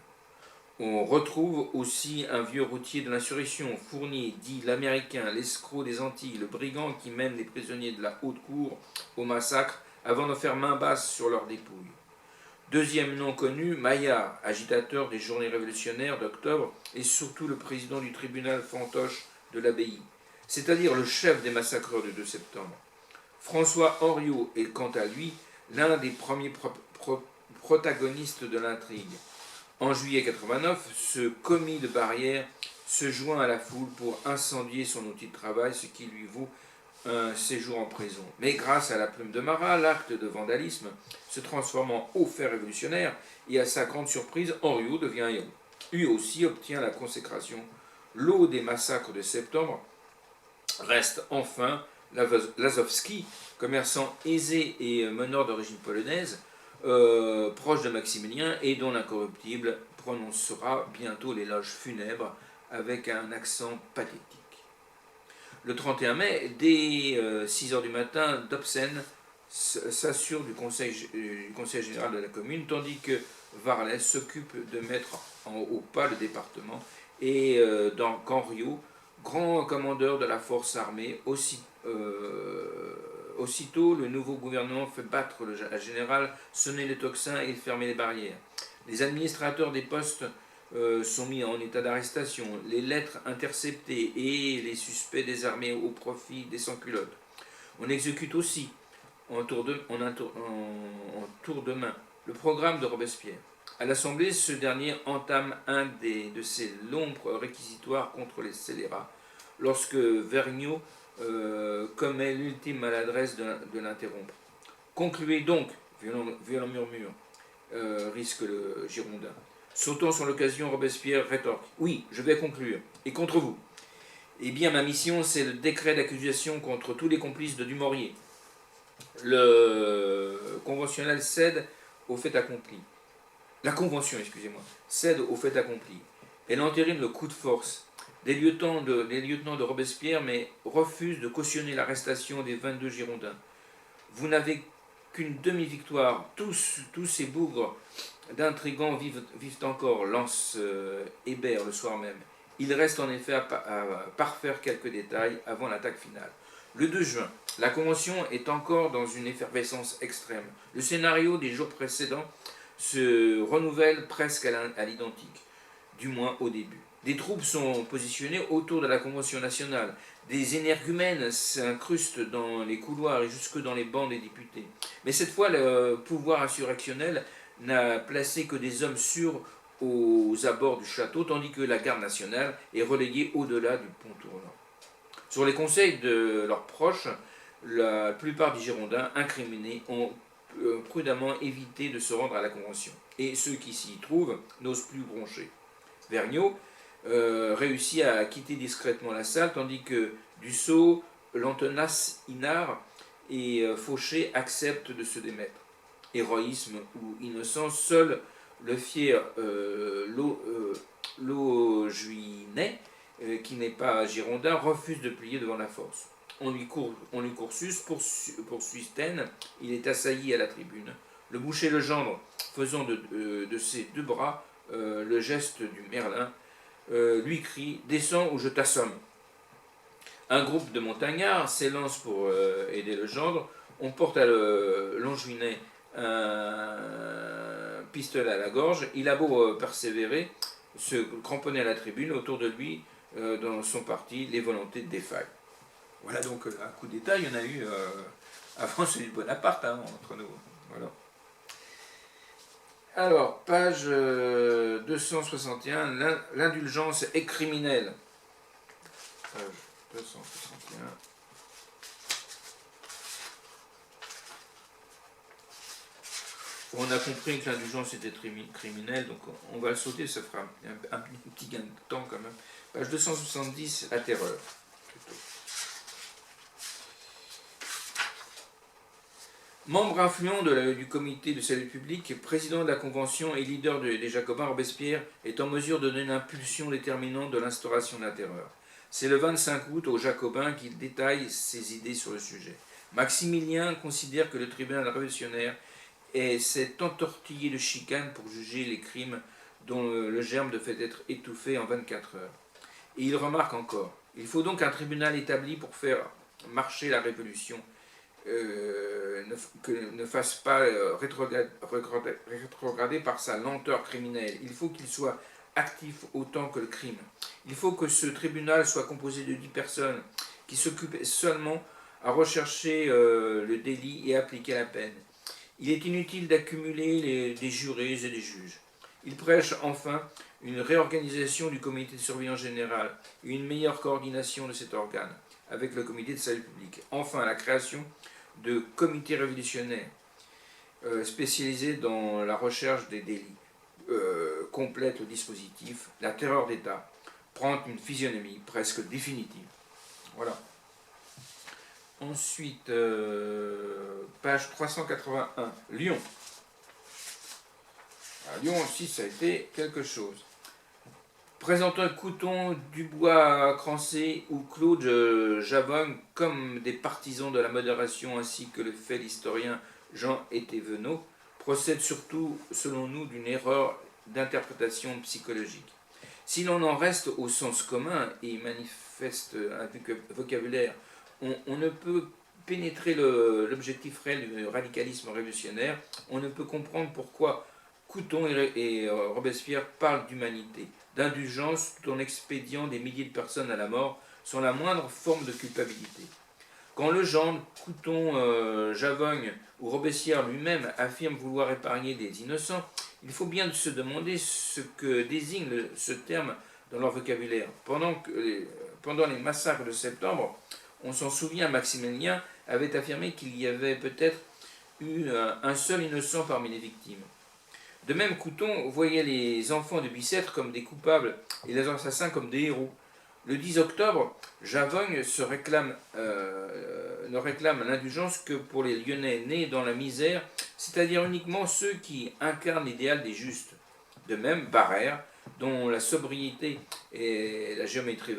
B: On retrouve aussi un vieux routier de l'insurrection, Fournier, dit l'Américain, l'escroc des Antilles, le brigand qui mène les prisonniers de la haute cour au massacre avant de faire main basse sur leurs dépouilles. Deuxième nom connu, Maillard, agitateur des journées révolutionnaires d'octobre et surtout le président du tribunal fantoche de l'abbaye, c'est-à-dire le chef des massacreurs du 2 septembre. François Henriot est quant à lui l'un des premiers protagonistes de l'intrigue. En juillet 89, ce commis de barrière se joint à la foule pour incendier son outil de travail, ce qui lui vaut un séjour en prison. Mais grâce à la plume de Marat, l'acte de vandalisme se transforme en haut fait révolutionnaire et à sa grande surprise, Henriot devient héros. Lui aussi obtient la consécration. L'eau des massacres de septembre reste enfin Lazowski, commerçant aisé et meneur d'origine polonaise, proche de Maximilien et dont l'incorruptible prononcera bientôt l'éloge funèbre avec un accent pathétique. Le 31 mai, dès 6 h du matin, Dobsen s'assure du conseil général de la commune, tandis que Varlet s'occupe de mettre au pas le département et qu'Henriot, grand commandeur de la force armée, aussitôt le nouveau gouvernement fait battre le général, sonner les tocsins et fermer les barrières. Les administrateurs des postes sont mis en état d'arrestation, les lettres interceptées et les suspects désarmés au profit des sans-culottes. On exécute aussi, en tour de main, le programme de Robespierre. À l'Assemblée, ce dernier entame un de ses longs réquisitoires contre les scélérats, lorsque Vergniaud commet l'ultime maladresse de l'interrompre. Concluez donc, violent murmure, risque le Girondin. Sautant sur l'occasion, Robespierre rétorque. Oui, je vais conclure. Et contre vous? Eh bien, ma mission, c'est le décret d'accusation contre tous les complices de Dumouriez. Le conventionnel cède au fait accompli. La convention, cède au fait accompli. Elle entérine le coup de force. Les lieutenants de Robespierre, mais refusent de cautionner l'arrestation des 22 Girondins. Vous n'avez qu'une demi-victoire. Tous ces bougres d'intrigants vivent encore, lance Hébert le soir même. Il reste en effet à parfaire quelques détails avant l'attaque finale. Le 2 juin, la Convention est encore dans une effervescence extrême. Le scénario des jours précédents se renouvelle presque à l'identique, du moins au début. Des troupes sont positionnées autour de la Convention nationale. Des énergumènes s'incrustent dans les couloirs et jusque dans les bancs des députés. Mais cette fois, le pouvoir insurrectionnel n'a placé que des hommes sûrs aux abords du château, tandis que la garde nationale est reléguée au-delà du pont tournant. Sur les conseils de leurs proches, la plupart des Girondins incriminés ont prudemment évité de se rendre à la Convention. Et ceux qui s'y trouvent n'osent plus broncher. Vergniaud réussit à quitter discrètement la salle, tandis que Dussault, Lantenas, Inard et Fauché acceptent de se démettre. Héroïsme ou innocence, seul le fier Laujuinet, qui n'est pas girondin, refuse de plier devant la force. On lui coursus, poursuit Sten, il est assailli à la tribune. Le boucher Legendre, faisant de ses deux bras le geste du Merlin, lui crie « Descends ou je t'assomme ». Un groupe de montagnards s'élance pour aider Legendre. On porte à Lonjuinet un pistolet à la gorge. Il a beau persévérer, se cramponner à la tribune, autour de lui, dans son parti, les volontés défaillent. Voilà donc un coup d'État, il y en a eu avant celui de Bonaparte, entre nous. Voilà. Alors, page 261, l'indulgence est criminelle. Page 261. On a compris que l'indulgence était criminelle, donc on va le sauter, ça fera un petit gain de temps quand même. Page 270, la terreur. Membre influent du comité de salut public, président de la Convention et leader des Jacobins, Robespierre est en mesure de donner une impulsion déterminante de l'instauration de la terreur. C'est le 25 août aux Jacobins qu'il détaille ses idées sur le sujet. Maximilien considère que le tribunal révolutionnaire s'est entortillé de chicanes pour juger les crimes dont le germe devait être étouffé en 24 heures. Et il remarque encore, il faut donc un tribunal établi pour faire marcher la révolution, que ne fasse pas rétrograder par sa lenteur criminelle. Il faut qu'il soit actif autant que le crime. Il faut que ce tribunal soit composé de 10 personnes qui s'occupent seulement à rechercher le délit et appliquer la peine. Il est inutile d'accumuler des jurés et des juges. Il prêche enfin une réorganisation du comité de surveillance générale et une meilleure coordination de cet organe avec le comité de salut public. Enfin, la création de comités révolutionnaires spécialisés dans la recherche des délits complète le dispositif. La terreur d'État prend une physionomie presque définitive. Voilà. Ensuite, page 381, Lyon. À Lyon aussi, ça a été quelque chose. Présentant Couthon, Dubois, Crancé ou Claude Javogne comme des partisans de la modération ainsi que le fait l'historien Jean Étévenot, procède surtout, selon nous, d'une erreur d'interprétation psychologique. Si l'on en reste au sens commun et manifeste un vocabulaire, on ne peut pénétrer l'objectif réel du radicalisme révolutionnaire, on ne peut comprendre pourquoi Couthon et Robespierre parlent d'humanité, d'indulgence tout en expédiant des milliers de personnes à la mort sans la moindre forme de culpabilité. Quand Legendre, Couthon, Javogne ou Robespierre lui-même affirment vouloir épargner des innocents, il faut bien se demander ce que désigne ce terme dans leur vocabulaire. Pendant les massacres de septembre, on s'en souvient, Maximilien avait affirmé qu'il y avait peut-être eu un seul innocent parmi les victimes. De même, Couthon voyait les enfants de Bicêtre comme des coupables et les assassins comme des héros. Le 10 octobre, Javogne ne réclame l'indulgence que pour les Lyonnais nés dans la misère, c'est-à-dire uniquement ceux qui incarnent l'idéal des justes. De même, Barère, dont la sobriété est à géométrie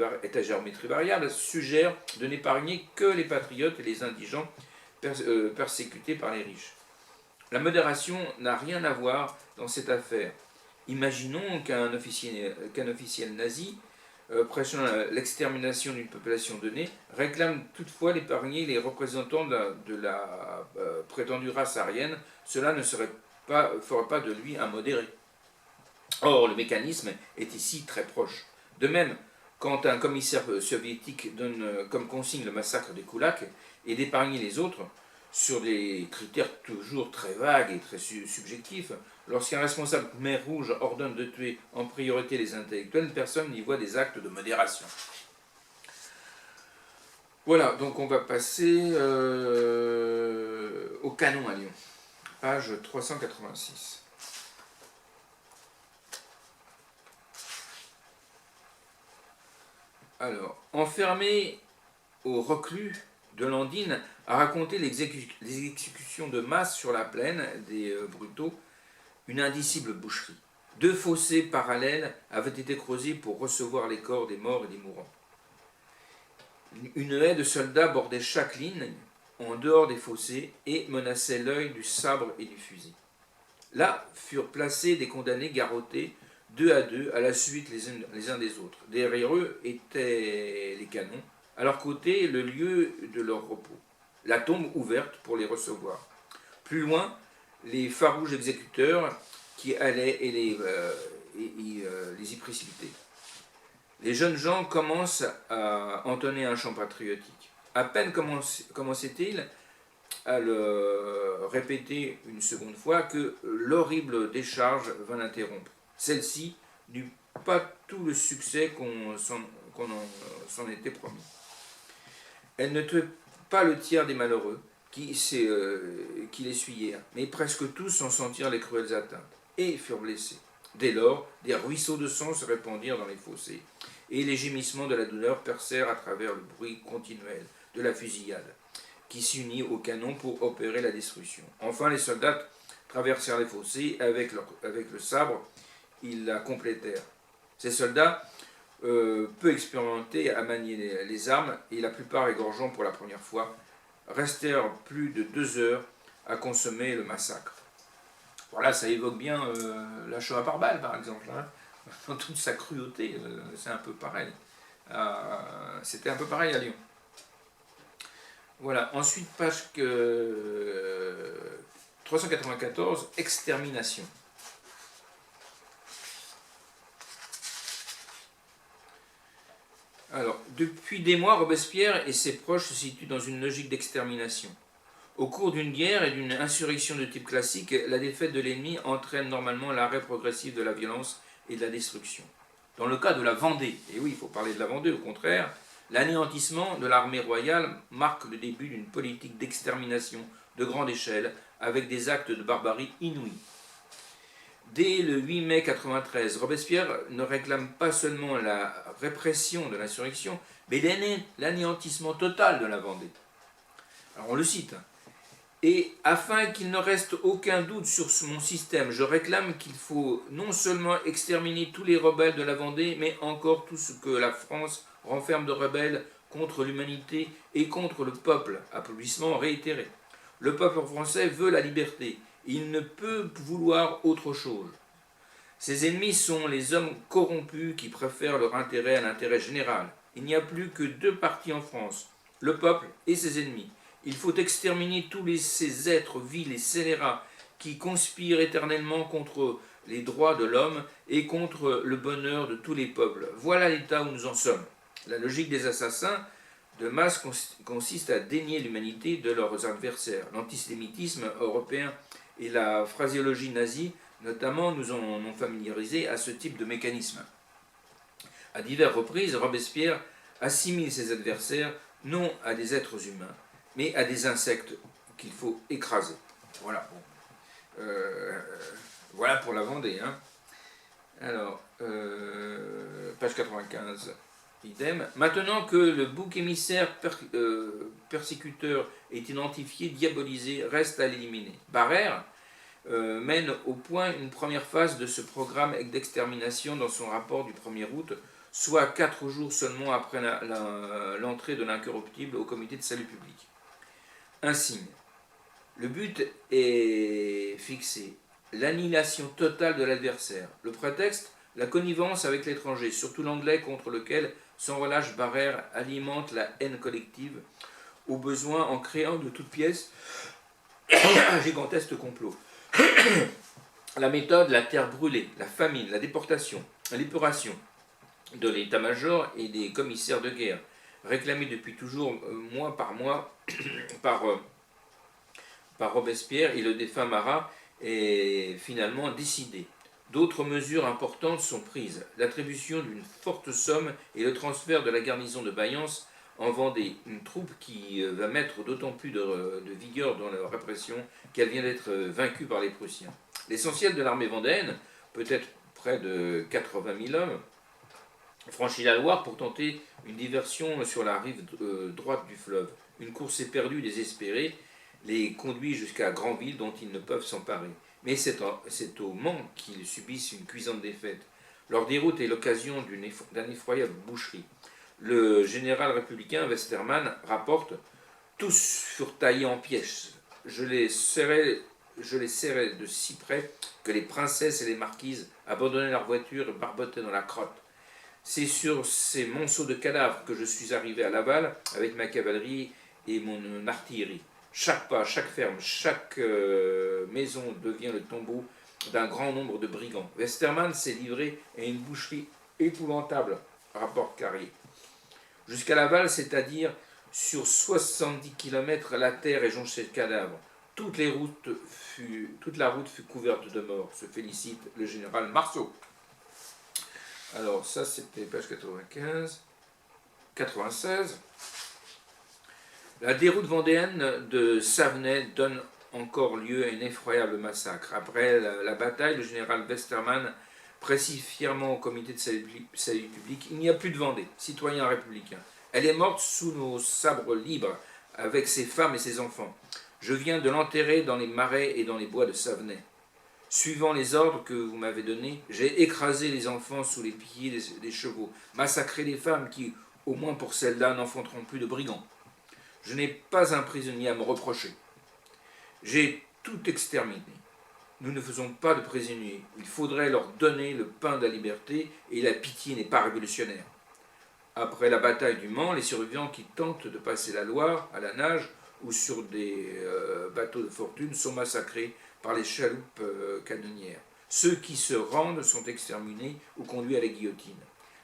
B: variable, suggère de n'épargner que les patriotes et les indigents persécutés par les riches. La modération n'a rien à voir dans cette affaire. Imaginons qu'un officiel nazi, prêchant l'extermination d'une population donnée, réclame toutefois d'épargner les représentants de la prétendue race aryenne. Cela ne ferait pas de lui un modéré. Or, le mécanisme est ici très proche. De même, quand un commissaire soviétique donne comme consigne le massacre des Koulaks et d'épargner les autres, sur des critères toujours très vagues et très subjectifs, lorsqu'un responsable Khmer Rouge ordonne de tuer en priorité les intellectuels, personne n'y voit des actes de modération. Voilà, donc on va passer au canon à Lyon, page 386. Alors, enfermé au reclus, de Landine a raconté les exécutions de masse sur la plaine des Brutaux, une indicible boucherie. 2 fossés parallèles avaient été creusés pour recevoir les corps des morts et des mourants. Une haie de soldats bordait chaque ligne en dehors des fossés et menaçait l'œil du sabre et du fusil. Là furent placés des condamnés garrottés 2 à 2 à la suite les uns des autres. Derrière eux étaient les canons, à leur côté le lieu de leur repos, la tombe ouverte pour les recevoir. Plus loin, les farouches exécuteurs qui allaient et les y précipiter. Les jeunes gens commencent à entonner un chant patriotique. À peine commençait-il à le répéter une seconde fois que l'horrible décharge vint l'interrompre. Celle-ci n'eut pas tout le succès qu'on s'en était promis. Elle ne tuait pas le tiers des malheureux qui l'essuyèrent, mais presque tous en sentirent les cruelles atteintes, et furent blessés. Dès lors, des ruisseaux de sang se répandirent dans les fossés, et les gémissements de la douleur percèrent à travers le bruit continuel de la fusillade. qui s'unit au canon pour opérer la destruction. Enfin, les soldats traversèrent les fossés avec le sabre, ils la complétèrent. Ces soldats, peu expérimentés à manier les armes, et la plupart égorgeant pour la première fois, restèrent plus de 2 heures à consommer le massacre. Voilà, ça évoque bien la Shoah par balle, par exemple. Hein. Dans toute sa cruauté, c'est un peu pareil. C'était un peu pareil à Lyon. Voilà, ensuite, page 394, extermination. Alors, depuis des mois, Robespierre et ses proches se situent dans une logique d'extermination. Au cours d'une guerre et d'une insurrection de type classique, la défaite de l'ennemi entraîne normalement l'arrêt progressif de la violence et de la destruction. Dans le cas de la Vendée, et oui, il faut parler de la Vendée, au contraire, l'anéantissement de l'armée royale marque le début d'une politique d'extermination de grande échelle, avec des actes de barbarie inouïs. Dès le 8 mai 1993, Robespierre ne réclame pas seulement la répression de l'insurrection, mais l'anéantissement total de la Vendée. Alors on le cite. Et afin qu'il ne reste aucun doute sur mon système, je réclame qu'il faut non seulement exterminer tous les rebelles de la Vendée, mais encore tout ce que la France renferme de rebelles contre l'humanité et contre le peuple. Applaudissements réitérés. Le peuple français veut la liberté. Il ne peut vouloir autre chose. Ses ennemis sont les hommes corrompus qui préfèrent leur intérêt à l'intérêt général. Il n'y a plus que 2 partis en France, le peuple et ses ennemis. Il faut exterminer tous ces êtres vils et scélérats qui conspirent éternellement contre les droits de l'homme et contre le bonheur de tous les peuples. Voilà l'état où nous en sommes. La logique des assassins de masse consiste à dénier l'humanité de leurs adversaires. L'antisémitisme européen et la phraséologie nazie, notamment, nous en ont familiarisé à ce type de mécanisme. À diverses reprises, Robespierre assimile ses adversaires non à des êtres humains, mais à des insectes qu'il faut écraser. Voilà. Bon. Voilà pour la Vendée. Hein. Alors, page 95, idem. Maintenant que le bouc émissaire persécuteur est identifié, diabolisé, reste à l'éliminer. Barère mène au point une première phase de ce programme d'extermination dans son rapport du 1er août, soit 4 jours seulement après l'entrée de l'incorruptible au comité de salut public. Un signe. Le but est fixé, l'annihilation totale de l'adversaire. Le prétexte, la connivence avec l'étranger, surtout l'anglais contre lequel, sans relâche, Barère alimente la haine collective, au besoin en créant de toutes pièces un gigantesque complot. La méthode, la terre brûlée, la famine, la déportation, l'épuration de l'état-major et des commissaires de guerre, réclamée depuis toujours mois par mois par Robespierre et le défunt Marat, est finalement décidée. D'autres mesures importantes sont prises. L'attribution d'une forte somme et le transfert de la garnison de Bayance en Vendée, une troupe qui va mettre d'autant plus de vigueur dans la répression qu'elle vient d'être vaincue par les Prussiens. L'essentiel de l'armée vendéenne, peut-être près de 80 000 hommes, franchit la Loire pour tenter une diversion sur la rive droite du fleuve. Une course éperdue désespérée les conduit jusqu'à Granville dont ils ne peuvent s'emparer. Mais c'est au Mans qu'ils subissent une cuisante défaite. Leur déroute est l'occasion d'une effroyable boucherie. Le général républicain Westermann rapporte « Tous furent taillés en pièces. Je les serrais de si près que les princesses et les marquises abandonnaient leur voiture et barbotaient dans la crotte. C'est sur ces monceaux de cadavres que je suis arrivé à Laval avec ma cavalerie et mon artillerie. Chaque pas, chaque ferme, chaque maison devient le tombeau d'un grand nombre de brigands. Westermann s'est livré à une boucherie épouvantable, rapporte Carrier. Jusqu'à Laval, c'est-à-dire sur 70 km, la terre est jonchée de cadavres. Toute la route fut couverte de morts, se félicite le général Marceau. Alors ça c'était page 96. La déroute vendéenne de Savenay donne encore lieu à un effroyable massacre. Après la bataille, le général Westermann précise fièrement au comité de salut public, il n'y a plus de Vendée, citoyens républicains. Elle est morte sous nos sabres libres, avec ses femmes et ses enfants. Je viens de l'enterrer dans les marais et dans les bois de Savenay. Suivant les ordres que vous m'avez donnés, j'ai écrasé les enfants sous les pieds des chevaux, massacré les femmes qui, au moins pour celles-là, n'enfanteront plus de brigands. Je n'ai pas un prisonnier à me reprocher. J'ai tout exterminé. Nous ne faisons pas de prisonniers. Il faudrait leur donner le pain de la liberté, et la pitié n'est pas révolutionnaire. Après la bataille du Mans, les survivants qui tentent de passer la Loire à la nage ou sur des bateaux de fortune sont massacrés par les chaloupes canonnières. Ceux qui se rendent sont exterminés ou conduits à la guillotine.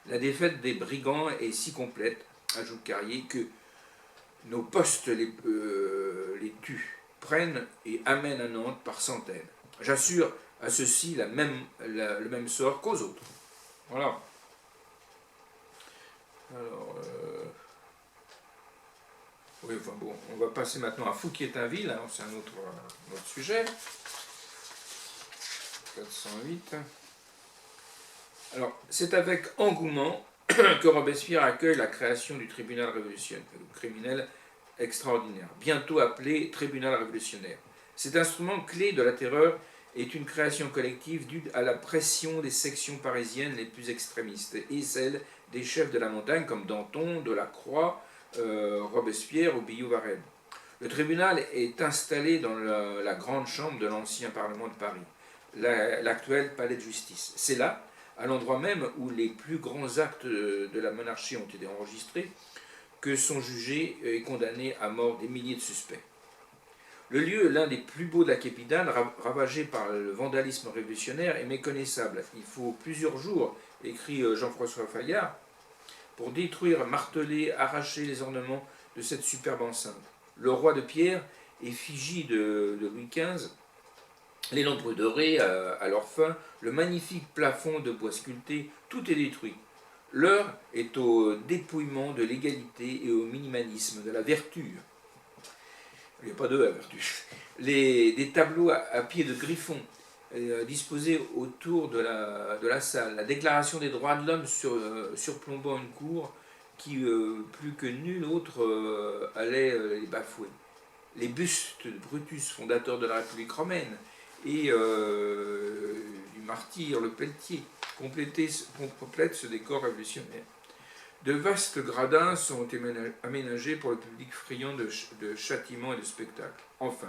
B: La défaite des brigands est si complète, ajoute Carrier, que nos postes les tuent, prennent et amènent à Nantes par centaines. J'assure à ceux-ci le même sort qu'aux autres. Voilà. Alors, oui, enfin bon, on va passer maintenant à Fouquier-Tinville, hein, c'est un autre sujet. 408. Alors, c'est avec engouement que Robespierre accueille la création du tribunal révolutionnaire, criminel extraordinaire, bientôt appelé tribunal révolutionnaire. Cet instrument clé de la terreur est une création collective due à la pression des sections parisiennes les plus extrémistes et celle des chefs de la montagne comme Danton, Delacroix, Robespierre ou Billaud-Varenne. Le tribunal est installé dans la grande chambre de l'ancien Parlement de Paris, l'actuel palais de justice. C'est là, à l'endroit même où les plus grands actes de la monarchie ont été enregistrés, que sont jugés et condamnés à mort des milliers de suspects. Le lieu, l'un des plus beaux de la Capitale, ravagé par le vandalisme révolutionnaire, est méconnaissable. Il faut plusieurs jours, écrit Jean-François Fayard, pour détruire, marteler, arracher les ornements de cette superbe enceinte. Le roi de pierre, effigie de Louis XV, les lampes dorées à leur fin, le magnifique plafond de bois sculpté, tout est détruit. L'heure est au dépouillement de l'égalité et au minimalisme de la vertu. Il n'y a pas de vertu. Des tableaux à pied de griffon disposés autour de la salle. La déclaration des droits de l'homme surplombant une cour qui, plus que nul autre, allait les bafouer. Les bustes de Brutus, fondateur de la République romaine, et du martyr, le Pelletier, complètent ce décor révolutionnaire. De vastes gradins sont aménagés pour le public friand de châtiments et de spectacles. Enfin,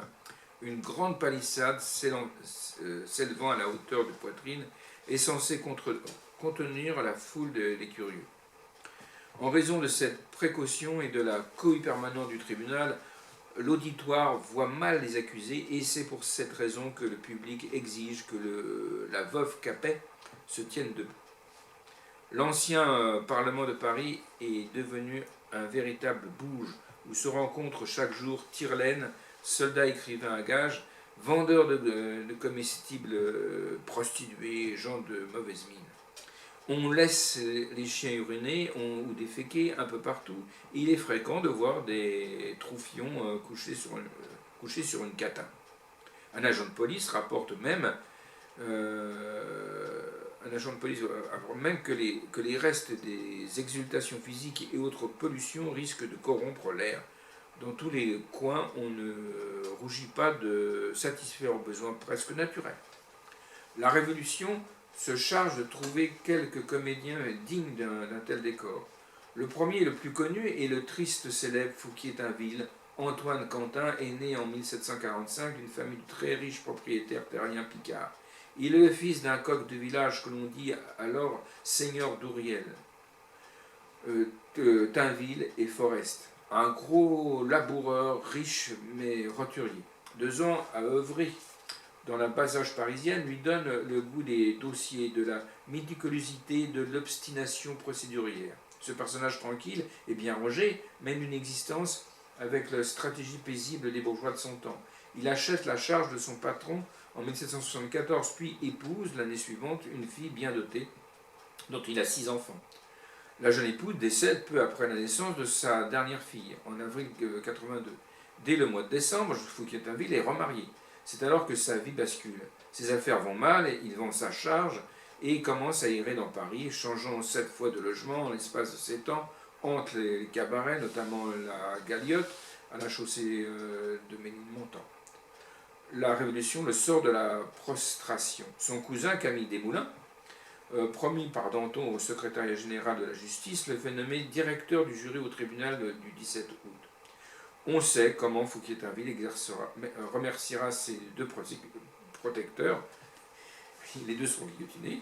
B: une grande palissade s'élevant à la hauteur de poitrine est censée contenir la foule des curieux. En raison de cette précaution et de la cohue permanente du tribunal, l'auditoire voit mal les accusés et c'est pour cette raison que le public exige que la veuve Capet se tienne debout. L'ancien Parlement de Paris est devenu un véritable bouge où se rencontrent chaque jour tire-laine, soldats écrivains à gages, vendeurs de comestibles prostituées, gens de mauvaise mine. On laisse les chiens uriner ou déféquer un peu partout. Il est fréquent de voir des troufions couchés sur une catin. Un agent de police rapporte même que les restes des exultations physiques et autres pollutions risquent de corrompre l'air. Dans tous les coins, on ne rougit pas de satisfaire aux besoins presque naturels. La Révolution se charge de trouver quelques comédiens dignes d'un tel décor. Le premier et le plus connu est le triste célèbre Fouquier-Tinville. Antoine Quentin est né en 1745 d'une famille de très riches propriétaires terriens picards. Il est le fils d'un coq de village que l'on dit alors seigneur d'Ouriel, Tinville et Forest. Un gros laboureur, riche mais roturier. 2 ans à œuvrer dans la basse-âge parisienne lui donne le goût des dossiers, de la méticulosité, de l'obstination procédurière. Ce personnage tranquille et bien rangé mène une existence avec la stratégie paisible des bourgeois de son temps. Il achète la charge de son patron en 1774, puis épouse l'année suivante une fille bien dotée, dont il a 6 enfants. La jeune épouse décède peu après la naissance de sa dernière fille, en avril 82. Dès le mois de décembre, Fouquier-Tinville est remarié. C'est alors que sa vie bascule. Ses affaires vont mal, il vend sa charge et commence à errer dans Paris, changeant 7 fois de logement en l'espace de 7 ans, entre les cabarets, notamment la Galiote, à la chaussée de Ménilmontant. La Révolution le sort de la prostration. Son cousin Camille Desmoulins, promis par Danton au secrétariat général de la justice, le fait nommer directeur du jury au tribunal du 17 août. On sait comment Fouquier-Tinville remerciera ses deux protecteurs. Les deux sont guillotinés.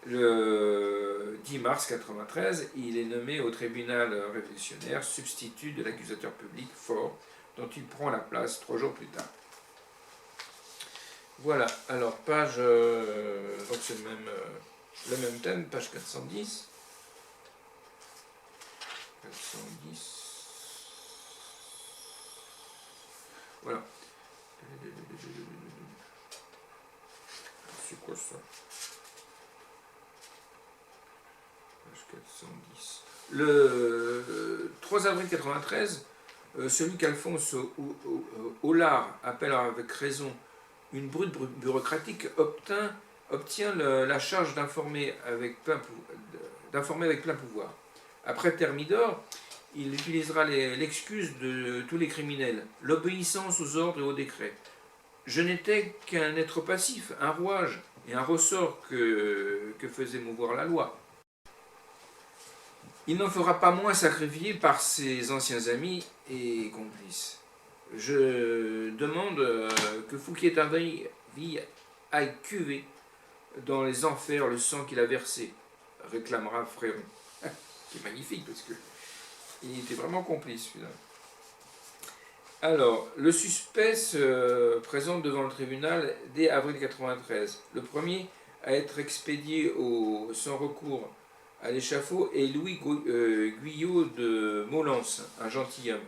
B: Le 10 mars 1993, il est nommé au tribunal révolutionnaire substitut de l'accusateur public Faure, dont il prend la place 3 jours plus tard. Voilà, alors page, donc c'est le même thème, page 410. 410. Voilà. C'est quoi ça? Page 410. Le 3 avril 1993, celui qu'Alphonse Hollard appelle avec raison une brute bureaucratique obtient la charge d'informer avec plein pouvoir. Après Thermidor, il utilisera l'excuse de tous les criminels, l'obéissance aux ordres et aux décrets. Je n'étais qu'un être passif, un rouage et un ressort que faisait mouvoir la loi. Il n'en fera pas moins sacrifié par ses anciens amis et complices. Je demande que Fouquier-Tinville aille cuver dans les enfers le sang qu'il a versé, réclamera Fréron. Qui est magnifique parce que il était vraiment complice celui-là. Alors, le suspect se présente devant le tribunal dès avril 1993. Le premier à être expédié sans recours à l'échafaud est Louis Guyot de Molens, un gentilhomme,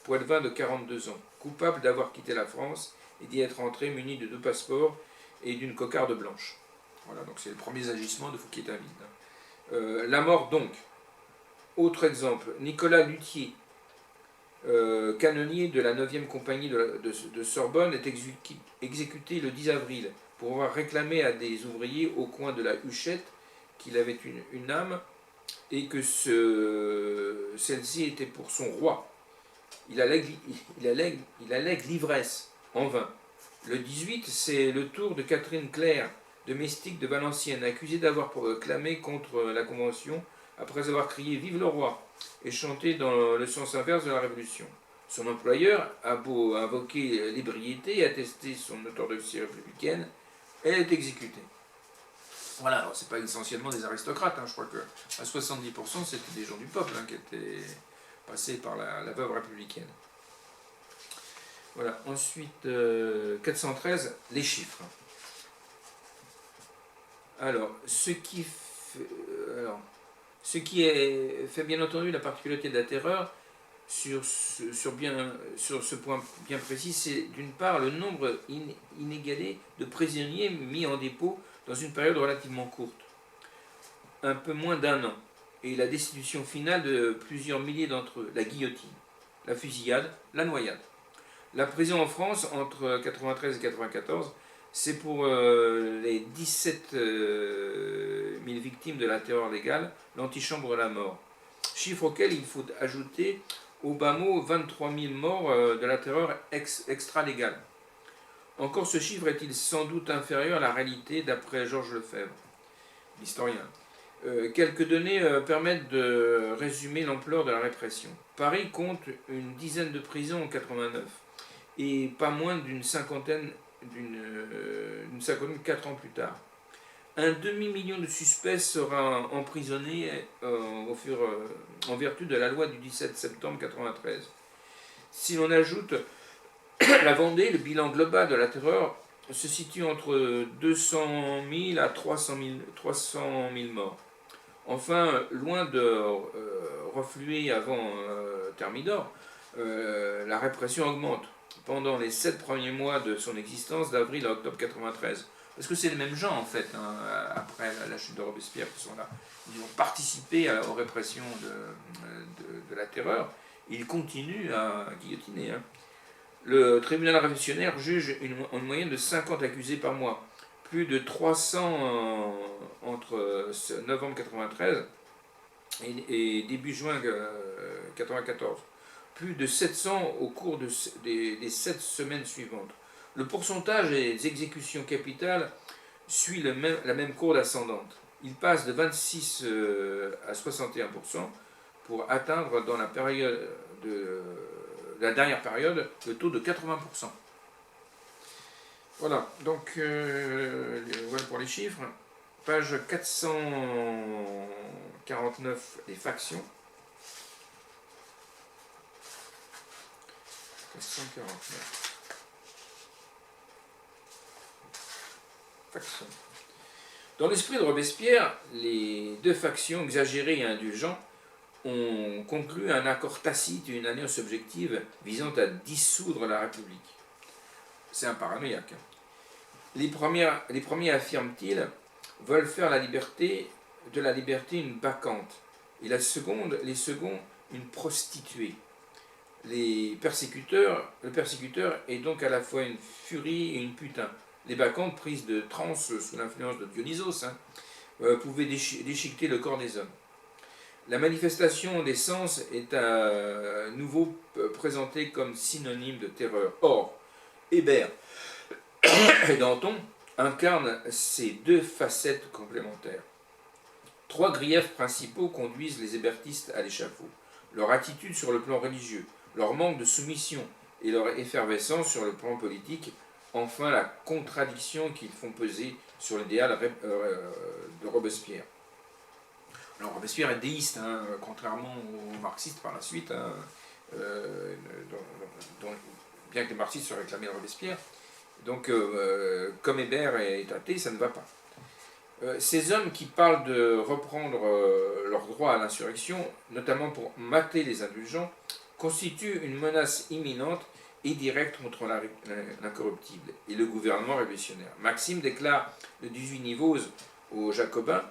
B: poitevin de 42 ans, coupable d'avoir quitté la France et d'y être entré muni de 2 passeports et d'une cocarde blanche. Voilà, donc c'est le premier agissement de Fouquier-Tinville. La mort donc. Autre exemple, Nicolas Luthier, canonnier de la 9e compagnie de Sorbonne, est exécuté le 10 avril pour avoir réclamé à des ouvriers au coin de la Huchette qu'il avait une âme et que celle-ci était pour son roi. Il allègue l'ivresse en vain. Le 18, c'est le tour de Catherine Claire, domestique de Valenciennes, accusée d'avoir clamé contre la Convention après avoir crié « Vive le roi !» et chanté dans le sens inverse de la Révolution. Son employeur a beau invoquer l'ébriété et attester son orthodoxie républicaine, elle est exécutée. Voilà, alors c'est pas essentiellement des aristocrates, je crois que à 70% c'était des gens du peuple qui étaient passés par la veuve républicaine. Voilà, ensuite 413, les chiffres. Alors, ce qui fait bien entendu la particularité de la terreur sur ce point bien précis, c'est d'une part le nombre inégalé de prisonniers mis en dépôt dans une période relativement courte, un peu moins d'1 an, et la destitution finale de plusieurs milliers d'entre eux, la guillotine, la fusillade, la noyade. La prison en France, entre 1993 et 1994, c'est pour les 17 000 victimes de la terreur légale, l'antichambre de la mort. Chiffre auquel il faut ajouter au bas mot 23 000 morts de la terreur extra-légale. Encore ce chiffre est-il sans doute inférieur à la réalité d'après Georges Lefebvre, l'historien. Quelques données permettent de résumer l'ampleur de la répression. Paris compte une dizaine de prisons en 89 et pas moins d'une cinquantaine 4 ans plus tard. Un demi-million de suspects sera emprisonné en vertu de la loi du 17 septembre 1993. Si l'on ajoute la Vendée, le bilan global de la terreur se situe entre 200 000 à 300 000 morts. Enfin, loin de refluer avant Thermidor, la répression augmente pendant les 7 premiers mois de son existence, d'avril à octobre 1993. Parce que c'est les mêmes gens, en fait, après la chute de Robespierre, qui sont là. Ils ont participé aux répressions de la terreur. Ils continuent à guillotiner. Le tribunal révolutionnaire juge en moyenne de 50 accusés par mois. Plus de 300 entre novembre 1993 et début juin 1994. plus de 700 au cours des 7 semaines suivantes. Le pourcentage des exécutions capitales suit la même courbe ascendante. Il passe de 26 à 61% pour atteindre dans la dernière période le taux de 80%. Voilà, donc voilà pour les chiffres. Page 449, les factions. 449. Factions. Dans l'esprit de Robespierre, les deux factions exagérées et indulgentes ont conclu un accord tacite et une alliance objective visant à dissoudre la République. C'est un paranoïaque. Les premiers affirment-ils, veulent faire de la liberté une bacchante, et les seconds une prostituée. Le persécuteur est donc à la fois une furie et une putain. Les bacchantes, prises de transe sous l'influence de Dionysos, pouvaient déchiqueter le corps des hommes. La manifestation des sens est à nouveau présentée comme synonyme de terreur. Or, Hébert et Danton incarnent ces deux facettes complémentaires. 3 griefs principaux conduisent les hébertistes à l'échafaud. Leur attitude sur le plan religieux, leur manque de soumission et leur effervescence sur le plan politique, enfin la contradiction qu'ils font peser sur l'idéal de Robespierre. Alors Robespierre est déiste, contrairement aux marxistes par la suite, bien que les marxistes se réclamaient de Robespierre. Donc, comme Hébert est athée, ça ne va pas. Ces hommes qui parlent de reprendre leur droit à l'insurrection, notamment pour mater les indulgents, constituent une menace imminente et directe contre l'incorruptible et le gouvernement révolutionnaire. Maxime déclare le 18 Nivose aux Jacobins: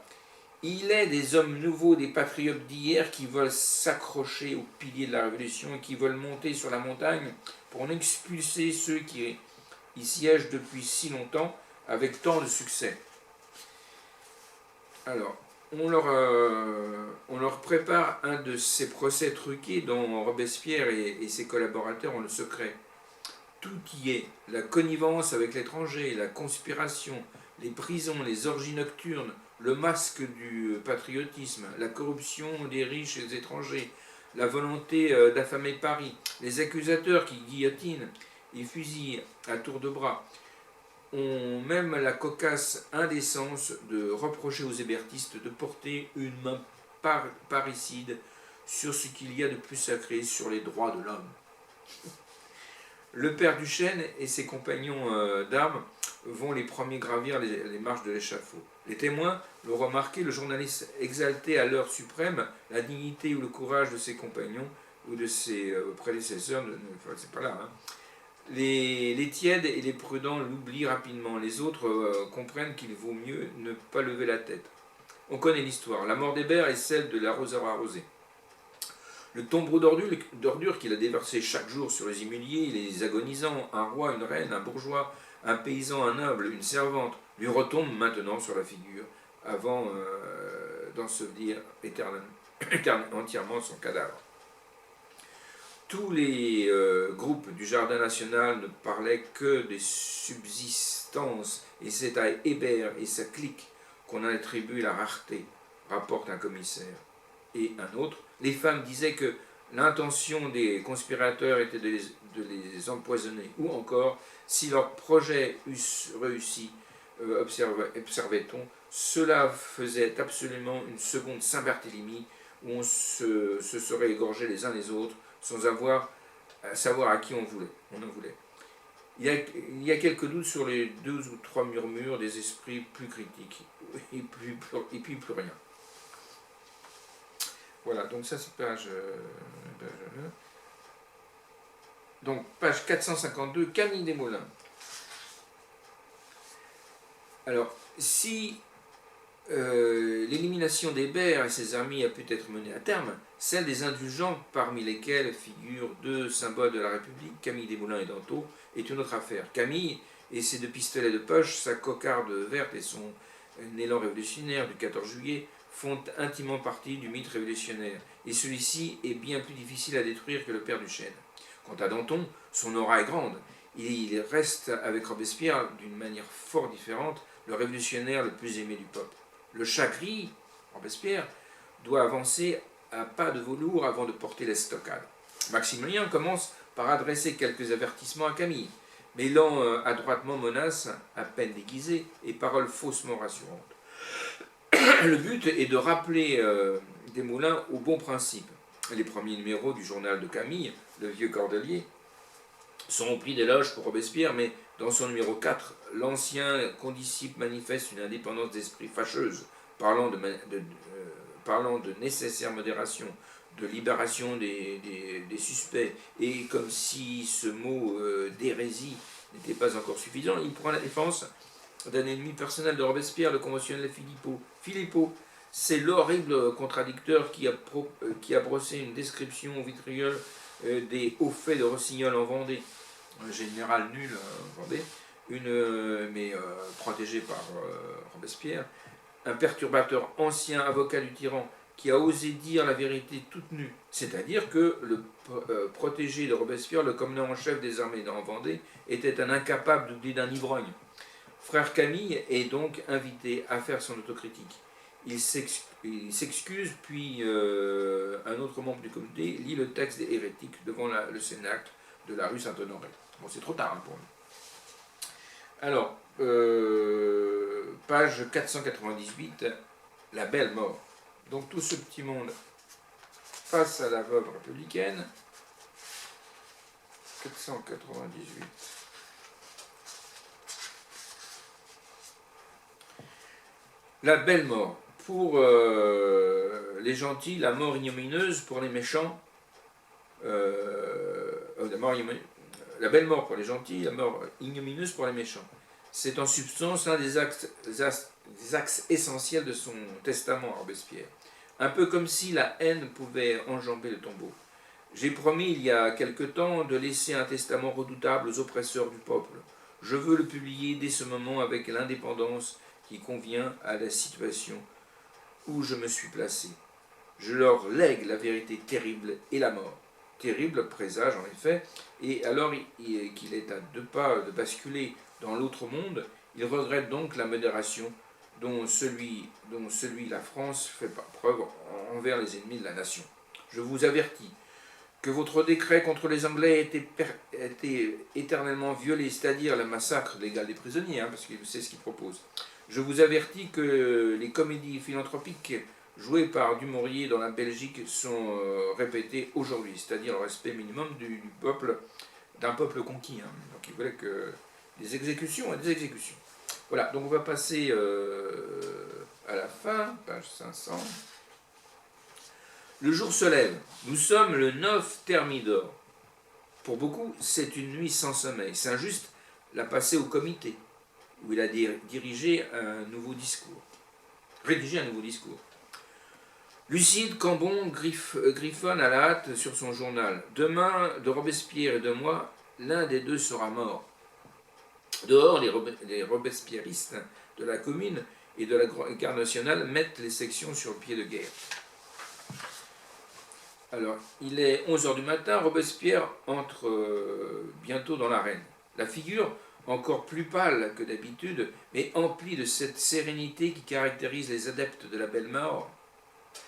B: il est des hommes nouveaux, des patriotes d'hier qui veulent s'accrocher aux piliers de la Révolution et qui veulent monter sur la montagne pour en expulser ceux qui y siègent depuis si longtemps avec tant de succès. Alors, on leur prépare un de ces procès truqués dont Robespierre et ses collaborateurs ont le secret. Tout y est, la connivence avec l'étranger, la conspiration, les prisons, les orgies nocturnes, le masque du patriotisme, la corruption des riches et des étrangers, la volonté d'affamer Paris, les accusateurs qui guillotinent et fusillent à tour de bras, ont même la cocasse indécence de reprocher aux hébertistes de porter une main parricide sur ce qu'il y a de plus sacré, sur les droits de l'homme. Le père Duchesne et ses compagnons d'armes vont les premiers gravir les marches de l'échafaud. Les témoins l'ont remarqué, le journaliste exalté à l'heure suprême la dignité ou le courage de ses compagnons ou de ses prédécesseurs, c'est pas là, Les tièdes et les prudents l'oublient rapidement, les autres comprennent qu'il vaut mieux ne pas lever la tête. On connaît l'histoire, la mort d'Hébert est celle de l'arroseur arrosé. Le tombeau d'ordures qu'il a déversé chaque jour sur les humiliés, les agonisants, un roi, une reine, un bourgeois, un paysan, un noble, une servante, lui retombe maintenant sur la figure, avant d'ensevelir entièrement son cadavre. Tous les groupes du Jardin national ne parlaient que des subsistances, et c'est à Hébert et sa clique qu'on attribue la rareté, rapporte un commissaire. Et un autre, les femmes disaient que l'intention des conspirateurs était de les empoisonner, ou encore, si leur projet eussent réussi, observait-on, cela faisait absolument une seconde Saint-Barthélemy, où on se serait égorgé les uns les autres, sans savoir à qui on en voulait. Il y a quelques doutes sur les 2 ou 3 murmures des esprits plus critiques, et puis plus rien. Voilà, donc ça c'est page... donc page 452, Camille Desmoulins. Alors, si l'élimination d'Hébert et ses amis a pu être menée à terme, celle des indulgents, parmi lesquels figurent 2 symboles de la République, Camille Desmoulins et Danton, est une autre affaire. Camille et ses 2 pistolets de poche, sa cocarde verte et son élan révolutionnaire du 14 juillet font intimement partie du mythe révolutionnaire, et celui-ci est bien plus difficile à détruire que le père Duchesne. Quant à Danton, son aura est grande. Il reste avec Robespierre, d'une manière fort différente, le révolutionnaire le plus aimé du peuple. Le chat gris, Robespierre, doit avancer à pas de velours avant de porter l'estocade. Maximilien commence par adresser quelques avertissements à Camille, mêlant adroitement menaces à peine déguisées et paroles faussement rassurantes. Le but est de rappeler Desmoulins aux bons principes. Les premiers numéros du journal de Camille, le vieux cordelier, sont remplis d'éloges pour Robespierre, mais dans son numéro 4, l'ancien condisciple manifeste une indépendance d'esprit fâcheuse, parlant de nécessaire modération, de libération des suspects, et comme si ce mot d'hérésie n'était pas encore suffisant, il prend la défense d'un ennemi personnel de Robespierre, le conventionnel Philippot. C'est l'horrible contradicteur qui a brossé une description au vitriol des hauts faits de Rossignol en Vendée, un général nul en Vendée, mais protégé par Robespierre, un perturbateur ancien avocat du tyran qui a osé dire la vérité toute nue, c'est-à-dire que le protégé de Robespierre, le commandant en chef des armées en Vendée, était un incapable d'oublier d'un ivrogne. Frère Camille est donc invité à faire son autocritique. Il s'excuse, puis un autre membre du comité lit le texte des hérétiques devant le cénacle de la rue Saint-Honoré. Bon, c'est trop tard hein, pour lui. Alors, page 498, la belle mort. Donc tout ce petit monde face à la veuve républicaine. 498. La belle mort. Pour les gentils, la mort ignominieuse. Pour les méchants, la belle mort pour les gentils, la mort ignominieuse pour les méchants. C'est en substance l'un des axes essentiels de son testament à Robespierre. Un peu comme si la haine pouvait enjamber le tombeau. J'ai promis il y a quelque temps de laisser un testament redoutable aux oppresseurs du peuple. Je veux le publier dès ce moment avec l'indépendance qui convient à la situation où je me suis placé. Je leur lègue la vérité terrible et la mort. Terrible présage en effet, et alors qu'il est à 2 pas de basculer dans l'autre monde, il regrette donc la modération dont celui la France fait preuve envers les ennemis de la nation. Je vous avertis que votre décret contre les Anglais a été éternellement violé, c'est-à-dire le massacre légal des prisonniers, parce que c'est ce qu'il propose. Je vous avertis que les comédies philanthropiques jouées par Dumouriez dans la Belgique sont répétées aujourd'hui, c'est-à-dire le respect minimum d'un peuple conquis. Donc il voulait que des exécutions et des exécutions. Voilà, donc on va passer à la fin, page 500. Le jour se lève. Nous sommes le 9 Thermidor. Pour beaucoup, c'est une nuit sans sommeil. Saint-Just l'a passé au comité, où il a rédigé un nouveau discours. Lucide, Cambon griffonne à la hâte sur son journal. Demain, de Robespierre et de moi, l'un des deux sera mort. Dehors, les robespierristes de la commune et de la garde nationale mettent les sections sur le pied de guerre. Alors, il est 11h du matin, Robespierre entre bientôt dans l'arène. La figure, encore plus pâle que d'habitude, mais emplie de cette sérénité qui caractérise les adeptes de la belle mort.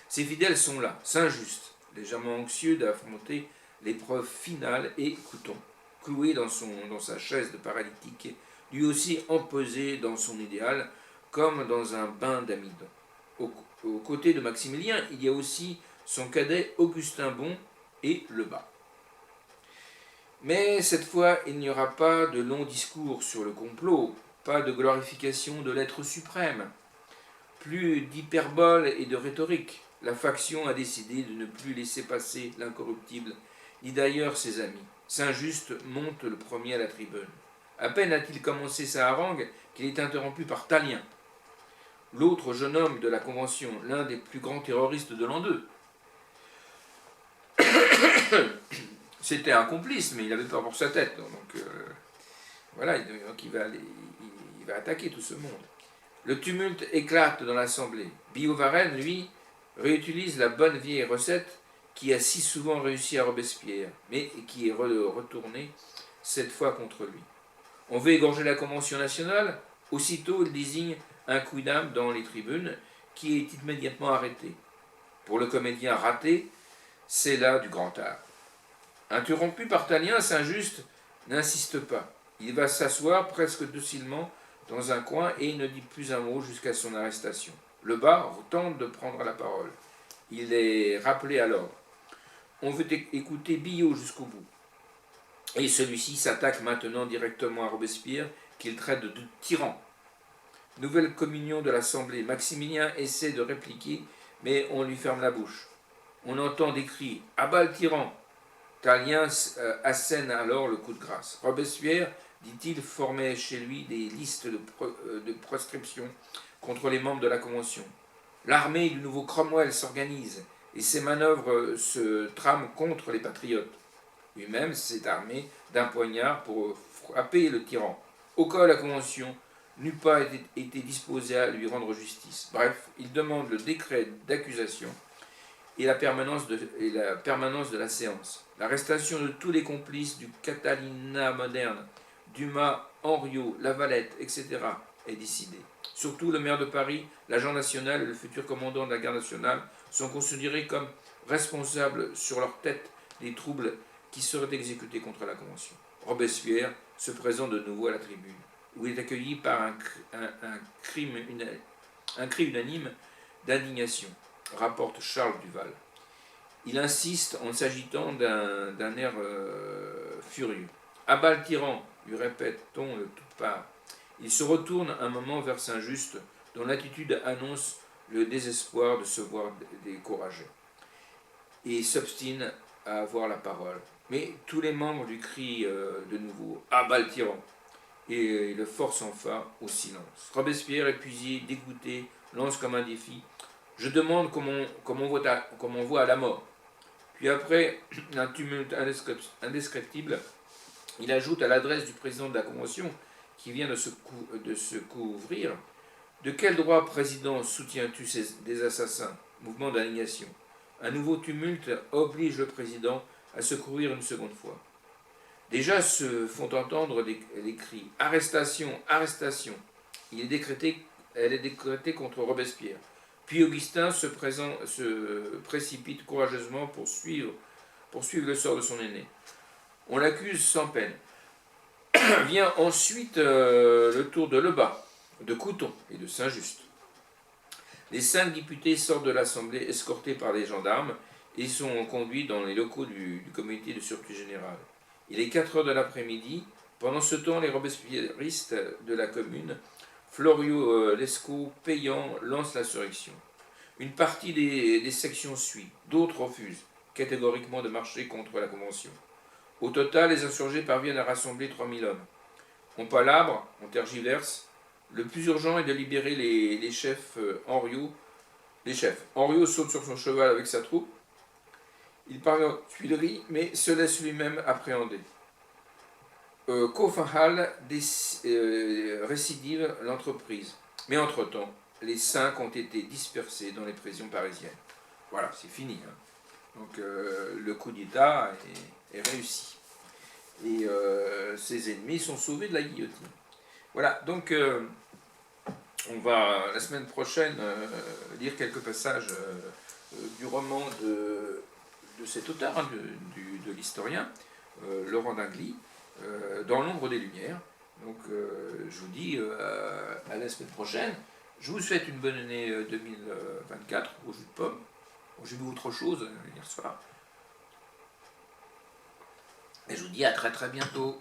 B: Ses fidèles sont là, Saint-Just, légèrement anxieux d'affronter l'épreuve finale, et Couthon, cloué dans sa chaise de paralytique, lui aussi empesé dans son idéal, comme dans un bain d'amidon. Aux côtés de Maximilien, il y a aussi son cadet Augustin Bon et Lebas. Mais cette fois, il n'y aura pas de longs discours sur le complot, pas de glorification de l'être suprême, plus d'hyperbole et de rhétorique. La faction a décidé de ne plus laisser passer l'incorruptible, ni d'ailleurs ses amis. Saint-Just monte le premier à la tribune. À peine a-t-il commencé sa harangue qu'il est interrompu par Tallien, l'autre jeune homme de la Convention, l'un des plus grands terroristes de l'an 2. C'était un complice, mais il avait peur pour sa tête. Donc voilà, donc il va attaquer tout ce monde. Le tumulte éclate dans l'assemblée. Billaud-Varenne, lui, réutilise la bonne vieille recette qui a si souvent réussi à Robespierre, mais qui est retournée cette fois contre lui. On veut égorger la Convention nationale. Aussitôt, il désigne un quidam dans les tribunes qui est immédiatement arrêté. Pour le comédien raté, c'est là du grand art. Interrompu par Tallien, Saint-Just n'insiste pas. Il va s'asseoir presque docilement dans un coin et il ne dit plus un mot jusqu'à son arrestation. Lebas tente de prendre la parole. Il est rappelé à l'ordre. On veut écouter Billaud jusqu'au bout. Et celui-ci s'attaque maintenant directement à Robespierre, qu'il traite de tyran. Nouvelle communion de l'Assemblée. Maximilien essaie de répliquer, mais on lui ferme la bouche. On entend des cris « À bas le tyran !» Tallien assène alors le coup de grâce. Robespierre, dit-il, formait chez lui des listes de proscription contre les membres de la Convention. L'armée du nouveau Cromwell s'organise et ses manœuvres se trament contre les patriotes. Lui-même s'est armé d'un poignard pour frapper le tyran. Au cas où la Convention n'eût pas été disposée à lui rendre justice. Bref, il demande le décret d'accusation et la permanence de la séance. L'arrestation de tous les complices du Catalina moderne, Dumas, Henriot, Lavalette, etc. est décidée. Surtout le maire de Paris, l'agent national et le futur commandant de la garde nationale sont considérés comme responsables sur leur tête des troubles qui seraient exécutés contre la Convention. Robespierre se présente de nouveau à la tribune, où il est accueilli par un cri unanime d'indignation, rapporte Charles Duval. Il insiste en s'agitant d'un air furieux. « À bas le tyran !» lui répète-t-on de toutes parts. Il se retourne un moment vers Saint-Just, dont l'attitude annonce le désespoir de se voir découragé, et s'obstine à avoir la parole. Mais tous les membres lui crient de nouveau « À bas le tyran !» et le forcent enfin au silence. Robespierre, épuisé, dégoûté, lance comme un défi « Je demande comme on voit à la mort !» Puis après un tumulte indescriptible, il ajoute à l'adresse du président de la Convention, qui vient de se couvrir, « De quel droit, président, soutiens-tu des assassins ?» Mouvement d'indignation. Un nouveau tumulte oblige le président à se couvrir une seconde fois. Déjà se font entendre les cris « Arrestation, arrestation !» Elle est décrétée contre Robespierre. Puis Augustin se précipite courageusement pour suivre le sort de son aîné. On l'accuse sans peine. Vient ensuite le tour de Lebas, de Couthon et de Saint-Just. Les 5 députés sortent de l'Assemblée escortés par des gendarmes et sont conduits dans les locaux du comité de sûreté générale. Il est 4 heures de l'après-midi. Pendant ce temps, les robespierristes de la commune, Floriot, Lescaut, Payan, lancent l'insurrection. Une partie des sections suit, d'autres refusent catégoriquement de marcher contre la Convention. Au total, les insurgés parviennent à rassembler 3000 hommes. On palabre, on tergiverse. Le plus urgent est de libérer les chefs Henriot. Henriot saute sur son cheval avec sa troupe. Il parvient aux Tuileries, mais se laisse lui-même appréhender. Coffenhal récidive l'entreprise. Mais entre-temps, les 5 ont été dispersés dans les prisons parisiennes. Voilà, c'est fini. Hein. Donc le coup d'État est réussi. Et ses ennemis sont sauvés de la guillotine. Voilà, donc on va la semaine prochaine lire quelques passages du roman de cet auteur, hein, de l'historien, Laurent Dingly, Dans l'ombre des Lumières. Donc je vous dis à la semaine prochaine. Je vous souhaite une bonne année 2024 au jus de pomme. Bon, j'ai vu autre chose hier soir. Et je vous dis à très très bientôt.